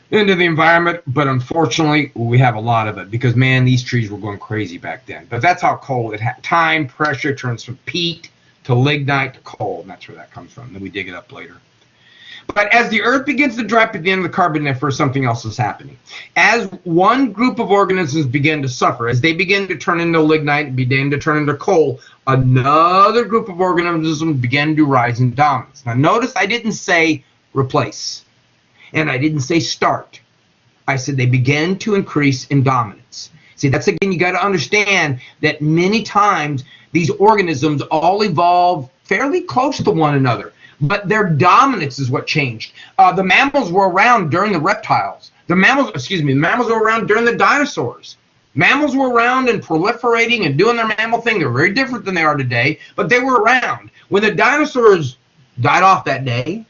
into the environment, but unfortunately we have a lot of it because, man, these trees were going crazy back then. But that's how coal, time, pressure turns from peat to lignite to coal, and that's where that comes from. Then we dig it up later. But as the earth begins to drop at the end of the Carboniferous, something else is happening. As one group of organisms begin to suffer, as they begin to turn into lignite, begin to turn into coal, another group of organisms begin to rise in dominance. Now notice I didn't say replace. And I didn't say start. I said they began to increase in dominance. See, that's again, you got to understand that many times these organisms all evolve fairly close to one another, but their dominance is what changed. The mammals were around during the reptiles. The mammals were around during the dinosaurs. Mammals were around and proliferating and doing their mammal thing. They're very different than they are today, but they were around. When the dinosaurs died off that day,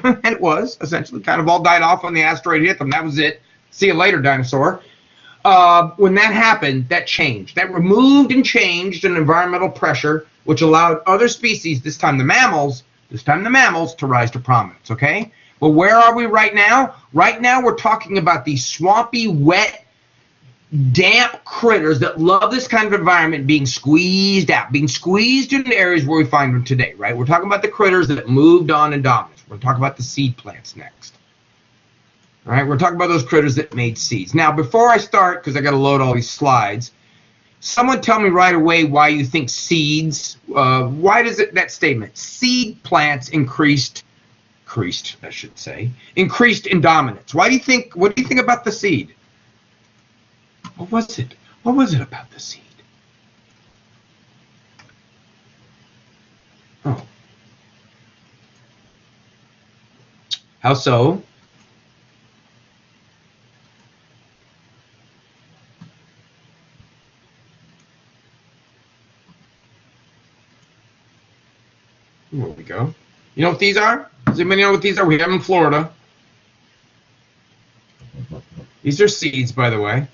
and it was essentially kind of all died off when the asteroid hit them. That was it. See you later, dinosaur. When that happened, that changed. That removed and changed an environmental pressure, which allowed other species, this time the mammals, to rise to prominence, okay? But where are we right now? Right now we're talking about these swampy, wet, damp critters that love this kind of environment being squeezed out, being squeezed into areas where we find them today, right? We're talking about the critters that moved on in dominance. We're talking about the seed plants next. All right, we're talking about those critters that made seeds. Now, before I start, because I got to load all these slides, someone tell me right away why you think seeds, why does it, that statement, seed plants increased in dominance. Why do you think, what do you think about the seed? What was it? What was it about the seed? Oh. How so? There we go. You know what these are? Does anybody know what these are? We have them in Florida. These are seeds, by the way.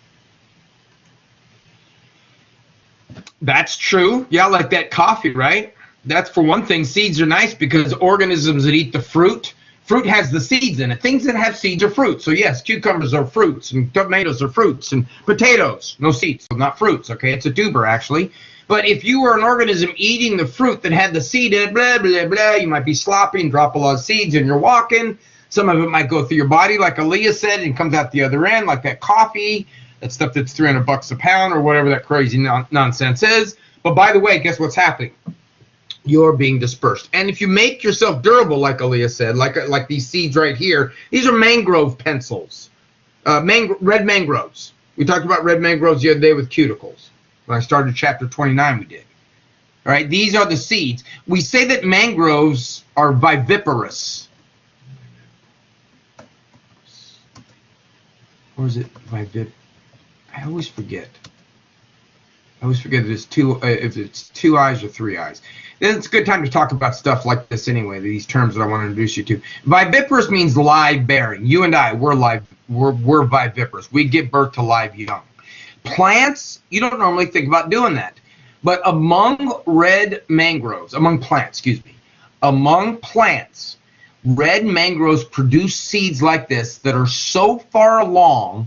That's true. Yeah, like that coffee, right? That's, for one thing, seeds are nice because organisms that eat the fruit has the seeds in it. Things that have seeds are fruits. So yes, cucumbers are fruits, and tomatoes are fruits, and potatoes, no seeds, so not fruits, okay? It's a tuber, actually. But if you were an organism eating the fruit that had the seed in it, blah, blah, blah, you might be sloppy and drop a lot of seeds and you're walking. Some of it might go through your body, like Aaliyah said, and comes out the other end, like that coffee, that stuff that's $300 a pound or whatever that crazy nonsense is. But by the way, guess what's happening? You're being dispersed. And if you make yourself durable, like Aaliyah said, like these seeds right here, these are mangrove pencils, red mangroves. We talked about red mangroves the other day with cuticles. When I started chapter 29, we did. All right, these are the seeds. We say that mangroves are viviparous. Or is it vivip? I always forget. If it's two eyes or three eyes. Then it's a good time to talk about stuff like this anyway, these terms that I want to introduce you to. Viviparous means live bearing. You and I, we're viviparous. We give birth to live young. Plants, you don't normally think about doing that. But among plants, red mangroves produce seeds like this that are so far along,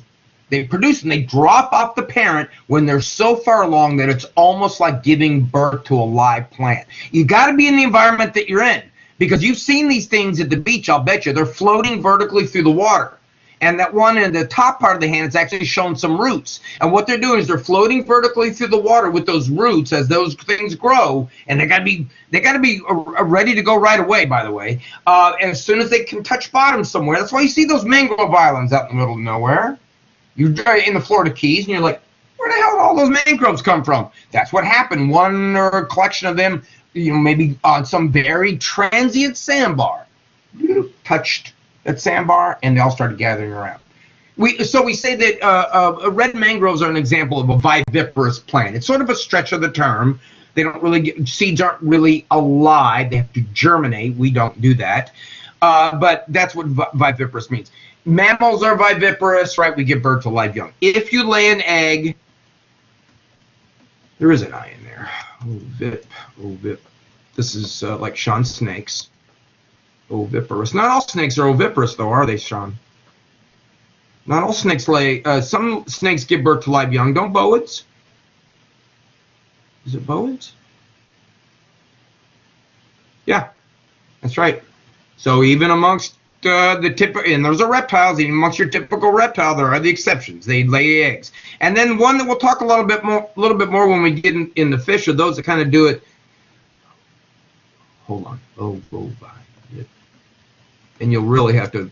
they produce and they drop off the parent when they're so far along that it's almost like giving birth to a live plant. You got to be in the environment that you're in, because you've seen these things at the beach, I'll bet you. They're floating vertically through the water. And that one in the top part of the hand is actually showing some roots. And what they're doing is they're floating vertically through the water with those roots as those things grow. And they got to be ready to go right away, by the way. And as soon as they can touch bottom somewhere, that's why you see those mangrove islands out in the middle of nowhere. You're in the Florida Keys, and you're like, where the hell did all those mangroves come from? That's what happened. One or a collection of them, maybe on some very transient sandbar, touched that sandbar, and they all started gathering around. So we say that red mangroves are an example of a viviparous plant. It's sort of a stretch of the term. They don't really seeds aren't really alive. They have to germinate. We don't do that. But that's what viviparous means. Mammals are viviparous, right? We give birth to live young. If you lay an egg, there is an I in there. Ovip. This is like Sean's snakes. Oviparous. Not all snakes are oviparous, though, are they, Sean? Not all snakes lay. Some snakes give birth to live young. Don't boids? Is it boids? Yeah, that's right. So even amongst the typical, and those are reptiles, even amongst your typical reptile, there are the exceptions. They lay eggs. And then one that we'll talk a little bit more when we get in the fish are those that kind of do it. Hold on. Ovovine. And you'll really have to,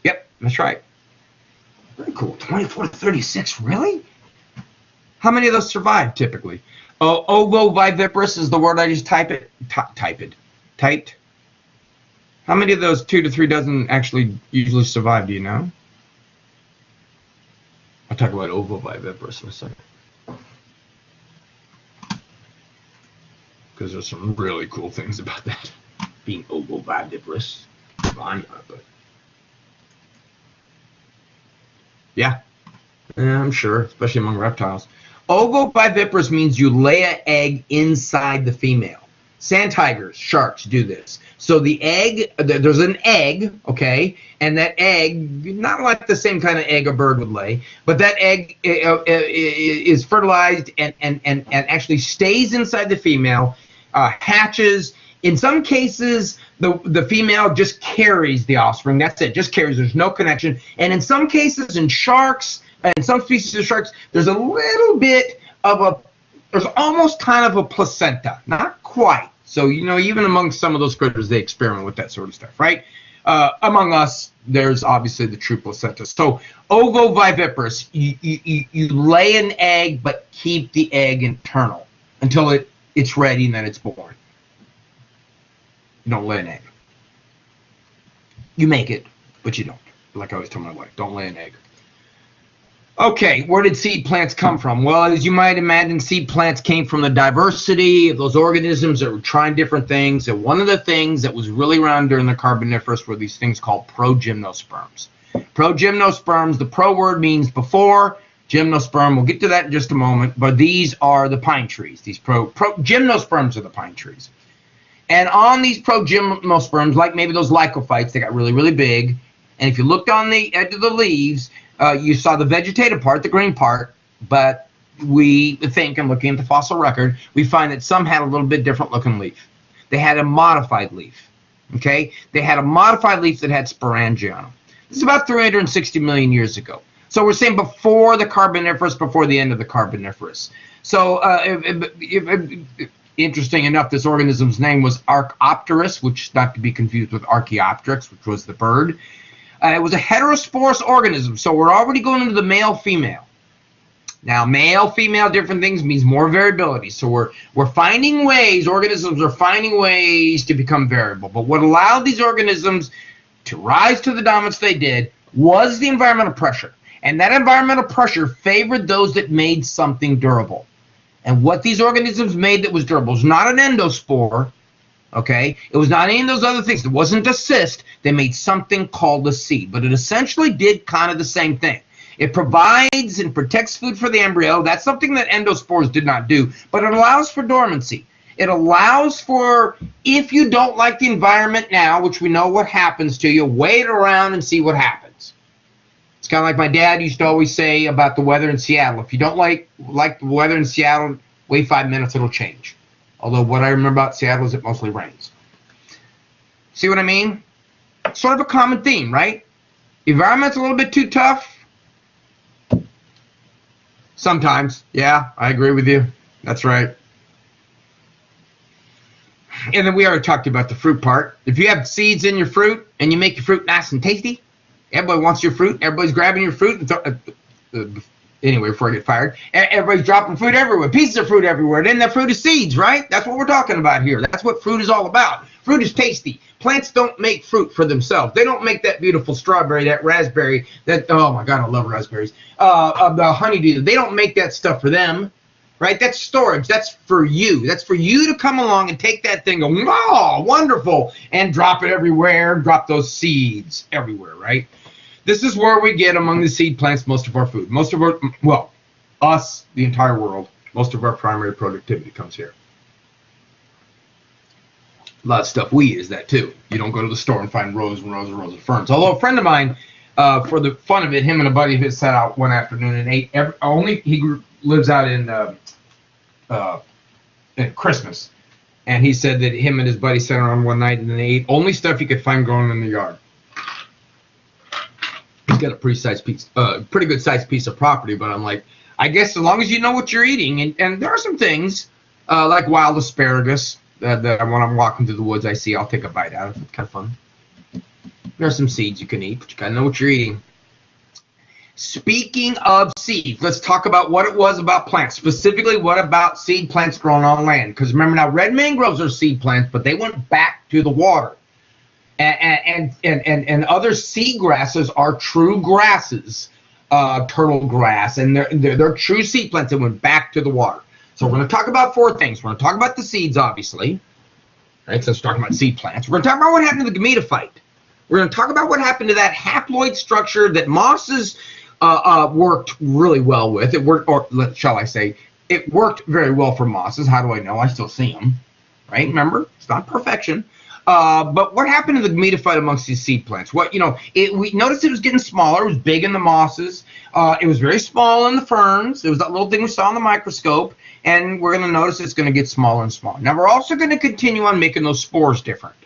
yep, that's right. Very cool. 24 to 36, really? How many of those survive typically? Ovoviviparous is the word I just typed. How many of those 2 to 3 dozen actually usually survive, do you know? I'll talk about ovoviviparous in a second. Because there's some really cool things about that. Being ovoviviparous. I'm not, but Yeah, I'm sure, especially among reptiles. Ovoviviparous means you lay an egg inside the female. Sand tigers, sharks do this. So the egg, there's an egg, okay, and that egg, not like the same kind of egg a bird would lay, but that egg is fertilized and actually stays inside the female, hatches. In some cases, the female just carries the offspring. That's it, just carries. There's no connection. And in some cases, in sharks, and some species of sharks, there's a little bit of there's almost kind of a placenta, not quite. So, you know, even among some of those critters, they experiment with that sort of stuff, right? Among us, there's obviously the true placenta. So, ovoviviparous, you lay an egg, but keep the egg internal until it's ready and then it's born. You don't lay an egg. You make it, but you don't. Like I always tell my wife, don't lay an egg. Okay, where did seed plants come from? Well, as you might imagine, seed plants came from the diversity of those organisms that were trying different things. And one of the things that was really around during the Carboniferous were these things called progymnosperms. Progymnosperms, the pro word means before, gymnosperm, we'll get to that in just a moment, but these are the pine trees. These gymnosperms are the pine trees. And on these progymnosperms, like maybe those lycophytes, they got really, really big. And if you looked on the edge of the leaves, you saw the vegetative part, the green part, but we think, and looking at the fossil record, we find that some had a little bit different looking leaf. They had a modified leaf, okay? They had a modified leaf that had sporangia on them. This is about 360 million years ago. So we're saying before the Carboniferous, before the end of the Carboniferous. So interesting enough, this organism's name was Archaeopteryx, which is not to be confused with Archaeopteryx, which was the bird. It was a heterosporous organism, so we're already going into the male-female. Now, male-female, different things means more variability. So we're finding ways, organisms are finding ways to become variable. But what allowed these organisms to rise to the dominance they did was the environmental pressure. And that environmental pressure favored those that made something durable. And what these organisms made that was durable was not an endospore, okay? It was not any of those other things. It wasn't a cyst. They made something called a seed. But it essentially did kind of the same thing. It provides and protects food for the embryo. That's something that endospores did not do. But it allows for dormancy. It allows for, if you don't like the environment now, which we know what happens to you, wait around and see what happens. It's kind of like my dad used to always say about the weather in Seattle. If you don't like the weather in Seattle, wait 5 minutes, it'll change. Although what I remember about Seattle is it mostly rains. See what I mean? Sort of a common theme, right? Environment's a little bit too tough. Sometimes. Yeah, I agree with you. That's right. And then we already talked about the fruit part. If you have seeds in your fruit and you make your fruit nice and tasty, everybody wants your fruit. Everybody's grabbing your fruit. Anyway, before I get fired, everybody's dropping fruit everywhere, pieces of fruit everywhere. Then that fruit is seeds, right? That's what we're talking about here. That's what fruit is all about. Fruit is tasty. Plants don't make fruit for themselves. They don't make that beautiful strawberry, that raspberry, that, oh my God, I love raspberries, the honeydew. They don't make that stuff for them, right? That's storage. That's for you. That's for you to come along and take that thing, go, oh, wonderful, and drop it everywhere, drop those seeds everywhere, right? This is where we get among the seed plants most of our food. Most of our, well, us, the entire world, most of our primary productivity comes here. A lot of stuff we use that too. You don't go to the store and find rows and rows and rows of ferns. Although a friend of mine, for the fun of it, him and a buddy of his sat out one afternoon and ate. He lives out in Christmas, and he said that him and his buddy sat around one night and they ate only stuff you could find growing in the yard. He's got a pretty good sized piece of property, but I'm like, I guess as long as you know what you're eating, and there are some things like wild asparagus that when I'm walking through the woods I see, I'll take a bite out of. It's kind of fun. There are some seeds you can eat, but you gotta know what you're eating. Speaking of seeds, let's talk about what it was about plants. Specifically, what about seed plants growing on land? Because remember now, red mangroves are seed plants, but they went back to the water. And other seed grasses are true grasses, turtle grass, and they're true seed plants that went back to the water. So we're going to talk about four things. We're going to talk about the seeds, obviously, right? So let's talk about seed plants. We're going to talk about what happened to the gametophyte. We're going to talk about what happened to that haploid structure that mosses worked really well with. It worked, or shall I say, it worked very well for mosses. How do I know? I still see them, right? Remember, it's not perfection. But what happened to the gametophyte amongst these seed plants? What, we noticed it was getting smaller. It was big in the mosses. It was very small in the ferns. It was that little thing we saw in the microscope. And we're going to notice it's going to get smaller and smaller. Now, we're also going to continue on making those spores different.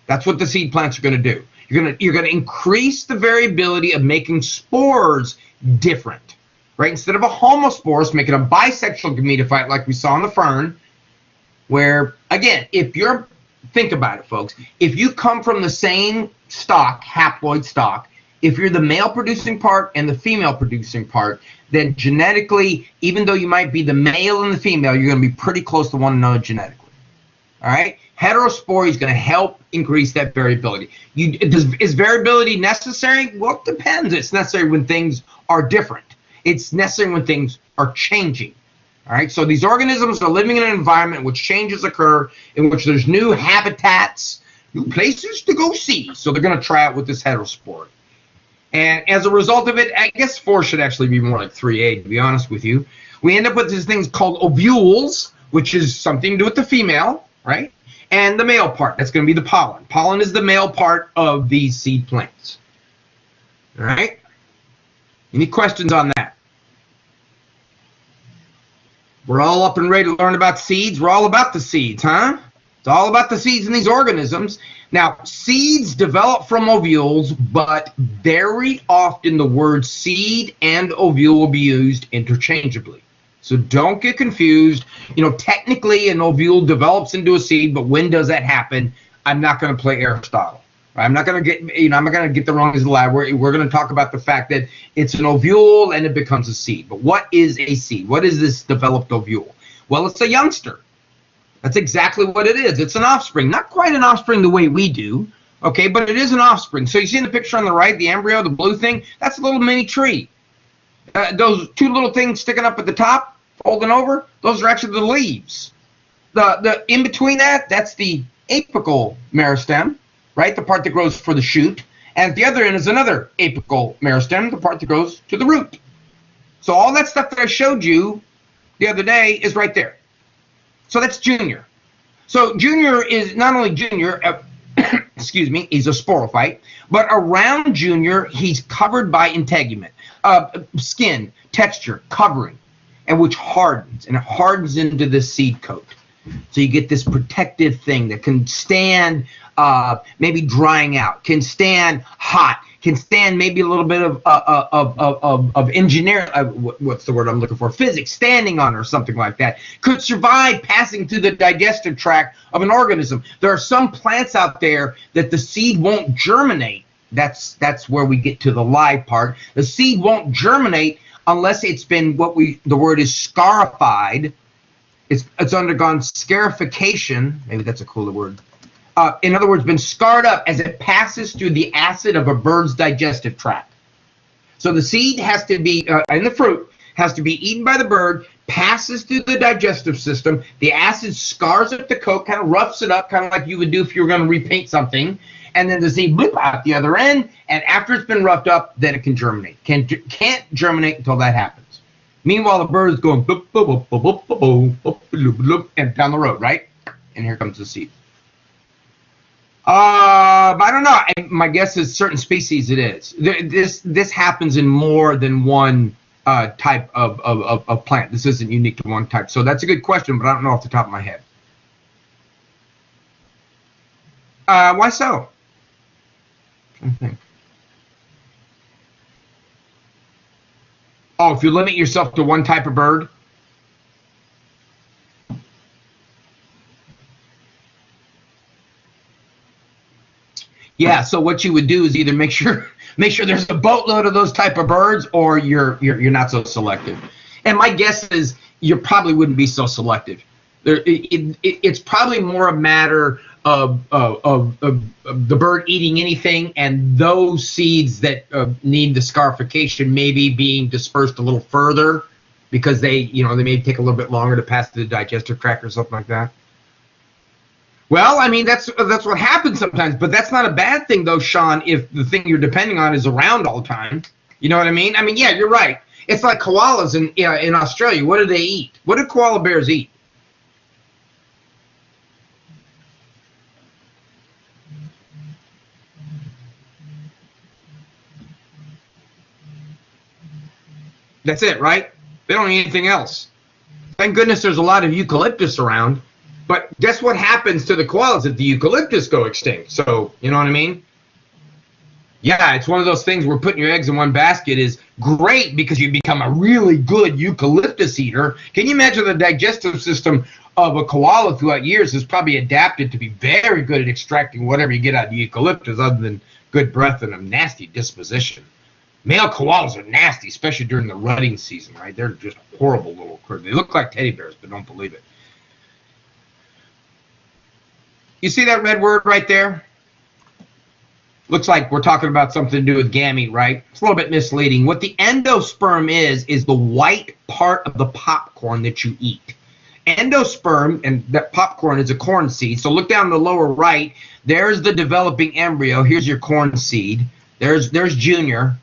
That's what the seed plants are going to do. You're going to increase the variability of making spores different, right? Instead of a homospores, make it a bisexual gametophyte like we saw in the fern, where, again, think about it, folks. If you come from the same stock, haploid stock, if you're the male producing part and the female producing part, then genetically, even though you might be the male and the female, you're going to be pretty close to one another genetically. All right? Heterospory is going to help increase that variability. Is variability necessary? Well, it depends. It's necessary when things are different. It's necessary when things are changing. All right, so these organisms are living in an environment in which changes occur, in which there's new habitats, new places to go see. So they're going to try out with this heterospore. And as a result of it, I guess 4 should actually be more like 3A, to be honest with you. We end up with these things called ovules, which is something to do with the female, right? And the male part, that's going to be the pollen. Pollen is the male part of these seed plants. All right? Any questions on that? We're all up and ready to learn about seeds. We're all about the seeds, huh? It's all about the seeds in these organisms. Now, seeds develop from ovules, but very often the word seed and ovule will be used interchangeably. So don't get confused. Technically an ovule develops into a seed, but when does that happen? I'm not going to play Aristotle. I'm not going to get, I'm not going to get the wrong as the lab. We're going to talk about the fact that it's an ovule and it becomes a seed. But what is a seed? What is this developed ovule? Well, it's a youngster. That's exactly what it is. It's an offspring. Not quite an offspring the way we do, okay, but it is an offspring. So you see in the picture on the right, the embryo, the blue thing, that's a little mini tree. Those 2 little things sticking up at the top, folding over, those are actually the leaves. The in between that's the apical meristem. Right, the part that grows for the shoot, and at the other end is another apical meristem, the part that grows to the root. So all that stuff that I showed you the other day is right there. So that's junior. So junior is not only junior, excuse me, he's a sporophyte, but around junior, he's covered by integument, skin, texture, covering, and which hardens, and it hardens into this seed coat. So you get this protective thing that can stand maybe drying out, can stand hot, can stand maybe a little bit of engineering, what's the word I'm looking for, physics, standing on or something like that, could survive passing through the digestive tract of an organism. There are some plants out there that the seed won't germinate. That's where we get to the live part. The seed won't germinate unless it's been the word is scarified. It's undergone scarification. Maybe that's a cooler word. In other words, been scarred up as it passes through the acid of a bird's digestive tract. So the seed has to be, in the fruit, has to be eaten by the bird, passes through the digestive system. The acid scars up the coat, kind of roughs it up, kind of like you would do if you were going to repaint something. And then the seed bloop out the other end. And after it's been roughed up, then it can germinate. Can't germinate until that happens. Meanwhile, the bird is going boop, boop, boop, boop, boop, boop, boop, boop, boop, and down the road, right? And here comes the seed. I don't know. My guess is certain species it is. This happens in more than one type of plant. This isn't unique to one type. So that's a good question, but I don't know off the top of my head. Why so? I think. Oh, if you limit yourself to one type of bird? Yeah, so what you would do is either make sure there's a boatload of those type of birds, or you're not so selective. And my guess is you probably wouldn't be so selective. It's probably more a matter of the bird eating anything, and those seeds that need the scarification maybe being dispersed a little further because they may take a little bit longer to pass through the digestive tract or something like that. Well, I mean, that's what happens sometimes, but that's not a bad thing, though, Sean, if the thing you're depending on is around all the time. You know what I mean? I mean, yeah, you're right. It's like koalas in Australia. What do they eat? What do koala bears eat? That's it, right? They don't eat anything else. Thank goodness there's a lot of eucalyptus around. But guess what happens to the koalas if the eucalyptus go extinct? So, you know what I mean? Yeah, it's one of those things where putting your eggs in one basket is great because you become a really good eucalyptus eater. Can you imagine the digestive system of a koala throughout years is probably adapted to be very good at extracting whatever you get out of the eucalyptus other than good breath and a nasty disposition. Male koalas are nasty, especially during the rutting season, right? They're just horrible little critters. They look like teddy bears, but don't believe it. You see that red word right there? Looks like we're talking about something to do with gamete, right? It's a little bit misleading. What the endosperm is the white part of the popcorn that you eat. Endosperm, and that popcorn is a corn seed. So look down the lower right. There's the developing embryo. Here's your corn seed. There's Junior.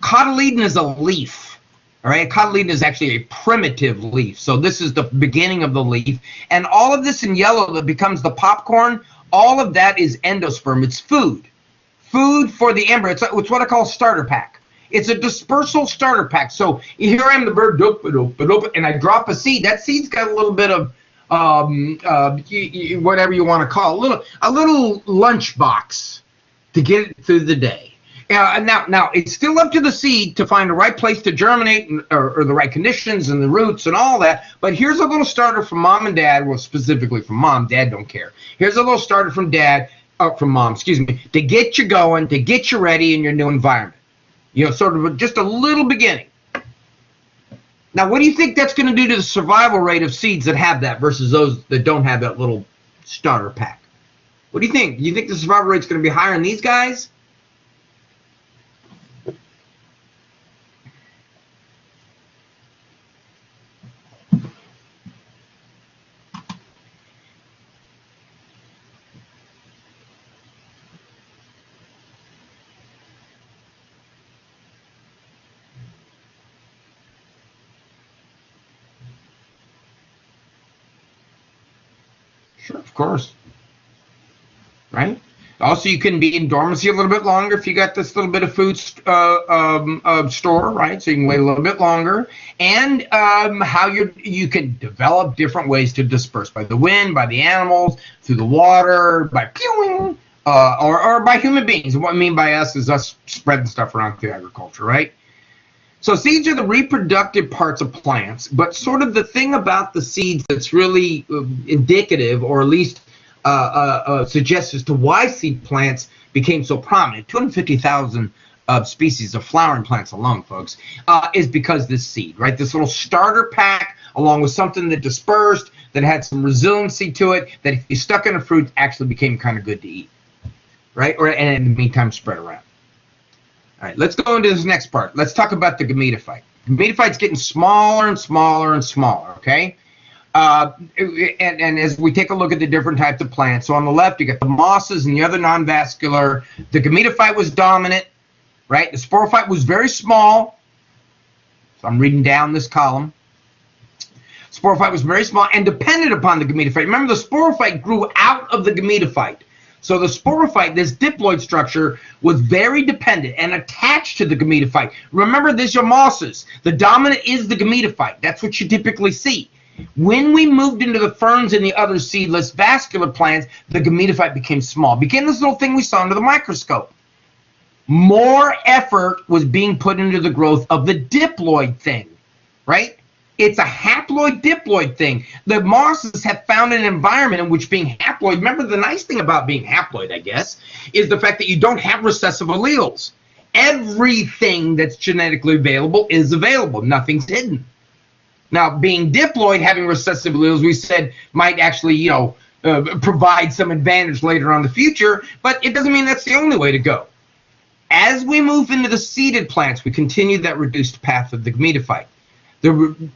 Cotyledon is a leaf. All right, cotyledon is actually a primitive leaf. So this is the beginning of the leaf. And all of this in yellow that becomes the popcorn, all of that is endosperm. It's food. Food for the embryo. It's what I call starter pack. It's a dispersal starter pack. So here I am, the bird, and I drop a seed. That seed's got a little bit of whatever you want to call it, a little lunch box to get it through the day. Now it's still up to the seed to find the right place to germinate or the right conditions and the roots and all that. But here's a little starter from mom and dad. Well, specifically from mom. Dad don't care. Here's a little starter from dad. From mom, excuse me, to get you going, to get you ready in your new environment. You know, sort of just a little beginning. Now, what do you think that's going to do to the survival rate of seeds that have that versus those that don't have that little starter pack? What do you think? Do you think the survival rate's going to be higher in these guys? Sure, of course. Right? Also, you can be in dormancy a little bit longer if you got this little bit of food store, right? So you can wait a little bit longer. And how you can develop different ways to disperse by the wind, by the animals, through the water, by pewing, or by human beings. What I mean by us is us spreading stuff around through agriculture, right? So seeds are the reproductive parts of plants, but sort of the thing about the seeds that's really indicative, or at least suggests as to why seed plants became so prominent, 250,000 species of flowering plants alone, folks, is because this seed, right? This little starter pack, along with something that dispersed, that had some resiliency to it, that if you stuck in a fruit, actually became kind of good to eat, right? And in the meantime, spread around. All right, let's go into this next part. Let's talk about the gametophyte. Gametophyte's getting smaller and smaller and smaller, okay? And as we take a look at the different types of plants, so on the left, you got the mosses and the other non-vascular. The gametophyte was dominant, right? The sporophyte was very small. So I'm reading down this column. Sporophyte was very small and depended upon the gametophyte. Remember, the sporophyte grew out of the gametophyte. So the sporophyte, this diploid structure, was very dependent and attached to the gametophyte. Remember, these are mosses. The dominant is the gametophyte. That's what you typically see. When we moved into the ferns and the other seedless vascular plants, the gametophyte became small. Became this little thing we saw under the microscope. More effort was being put into the growth of the diploid thing, right? It's a haploid diploid thing. The mosses have found an environment in which being haploid, remember the nice thing about being haploid, I guess, is the fact that you don't have recessive alleles. Everything that's genetically available is available. Nothing's hidden. Now, being diploid, having recessive alleles, we said might actually, provide some advantage later on in the future, but it doesn't mean that's the only way to go. As we move into the seeded plants, we continue that reduced path of the gametophyte. The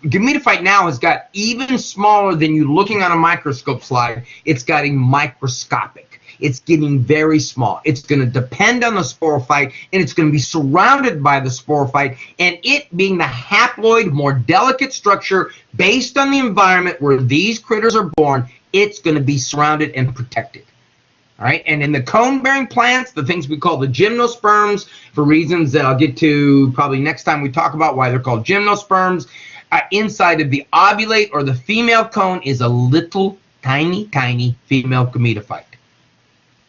gametophyte now has got even smaller than you looking on a microscope slide. It's getting microscopic. It's getting very small. It's going to depend on the sporophyte, and it's going to be surrounded by the sporophyte, and it being the haploid, more delicate structure based on the environment where these critters are born, it's going to be surrounded and protected. All right, and in the cone-bearing plants, the things we call the gymnosperms, for reasons that I'll get to probably next time we talk about why they're called gymnosperms, inside of the ovulate or the female cone is a little tiny female gametophyte.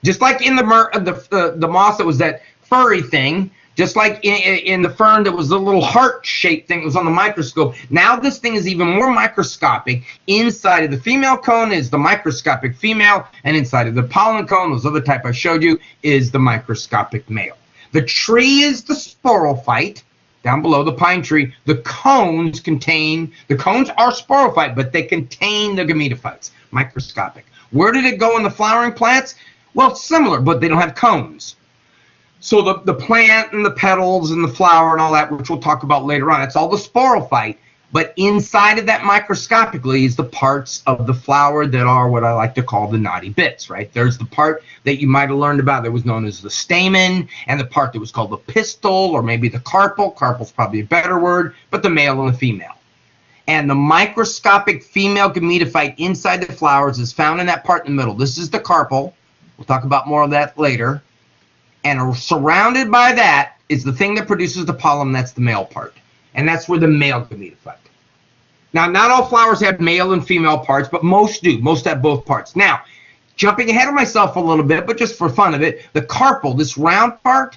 Just like in the moss that was that furry thing, just like in the fern that was the little heart-shaped thing that was on the microscope. Now this thing is even more microscopic. Inside of the female cone is the microscopic female, and inside of the pollen cone, those other type I showed you, is the microscopic male. The tree is the sporophyte. Down below the pine tree, the cones are sporophyte, but they contain the gametophytes, microscopic. Where did it go in the flowering plants? Well, similar, but they don't have cones. So the plant and the petals and the flower and all that, which we'll talk about later on, it's all the sporophyte. But inside of that microscopically is the parts of the flower that are what I like to call the naughty bits, right? There's the part that you might have learned about that was known as the stamen, and the part that was called the pistil, or maybe the carpel. Carpel's probably a better word, but the male and the female. And the microscopic female gametophyte inside the flowers is found in that part in the middle. This is the carpel. We'll talk about more of that later. And surrounded by that is the thing that produces the pollen. That's the male part. And that's where the male gametophyte. Now, not all flowers have male and female parts, but most do. Most have both parts. Now, jumping ahead of myself a little bit, but just for fun of it, the carpel, this round part,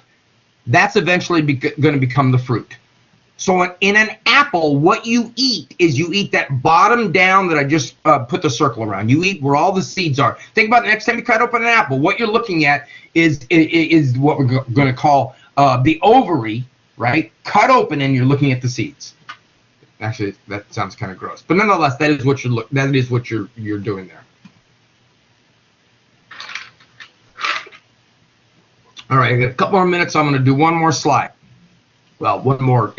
that's eventually going to become the fruit. So in an apple, what you eat is you eat that bottom down that I just put the circle around. You eat where all the seeds are. Think about the next time you cut open an apple. What you're looking at is what we're going to call the ovary, right? Cut open, and you're looking at the seeds. Actually, that sounds kind of gross, but nonetheless, that is what you're doing there. All right, I got a couple more minutes. So I'm going to do one more slide. Well, one more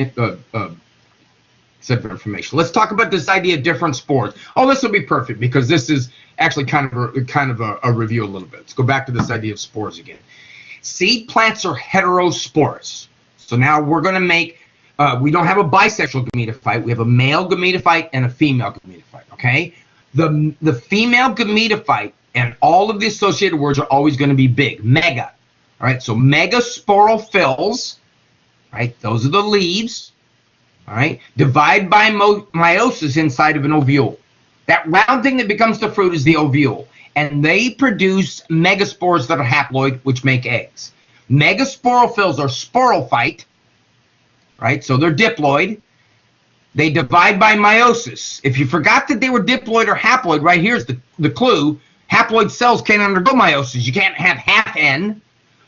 set of information. Let's talk about this idea of different spores. Oh, this will be perfect because this is actually kind of a review a little bit. Let's go back to this idea of spores again. Seed plants are heterosporous. So now we're going to make, we don't have a bisexual gametophyte. We have a male gametophyte and a female gametophyte, okay? The female gametophyte and all of the associated words are always going to be big, mega. All right, so megasporophylls, right? Those are the leaves, all right? Divide by meiosis inside of an ovule. That round thing that becomes the fruit is the ovule, and they produce megaspores that are haploid, which make eggs. Megasporophylls are sporophyte, right? So they're diploid. They divide by meiosis. If you forgot that they were diploid or haploid, right here's the clue. Haploid cells can't undergo meiosis. You can't have half N.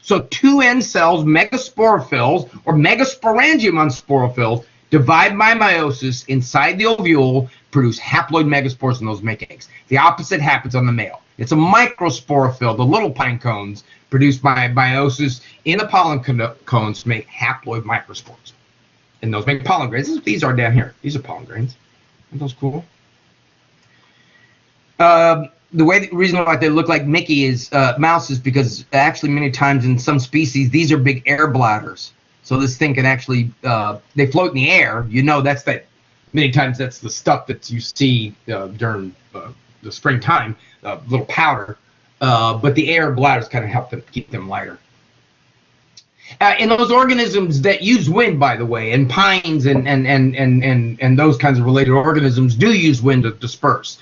So 2N cells, megasporophylls, or megasporangium on sporophylls, divide by meiosis inside the ovule, produce haploid megaspores, and those make eggs. The opposite happens on the male. It's a microsporophyll, the little pine cones, produced by meiosis in the pollen cones to make haploid microspores. And those make pollen grains. These are down here. These are pollen grains. Aren't those cool? The reason why they look like Mickey is mouse is because actually many times in some species these are big air bladders. So this thing can actually they float in the air. You know that's that. Many times that's the stuff that you see during the springtime, little powder. But the air bladders kind of help them keep them lighter. And those organisms that use wind, by the way, and pines and those kinds of related organisms do use wind to disperse.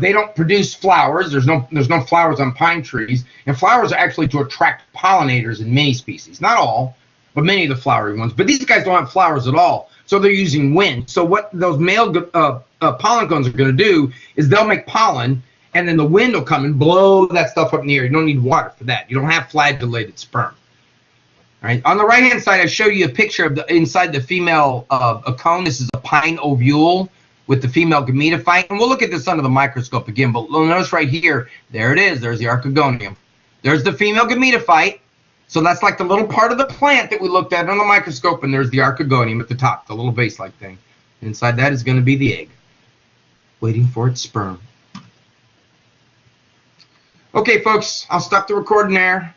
They don't produce flowers. There's no flowers on pine trees, and flowers are actually to attract pollinators in many species, not all, but many of the flowering ones. But these guys don't have flowers at all, so they're using wind. So what those male pollen cones are going to do is they'll make pollen, and then the wind will come and blow that stuff up in the air. You don't need water for that. You don't have flagellated sperm. All right. On the right-hand side, I show you a picture of inside the female a cone. This is a pine ovule with the female gametophyte. And we'll look at this under the microscope again, but notice right here, there it is. There's the archegonium. There's the female gametophyte. So that's like the little part of the plant that we looked at on the microscope, and there's the archegonium at the top, the little vase-like thing. Inside that is going to be the egg, waiting for its sperm. Okay, folks, I'll stop the recording there.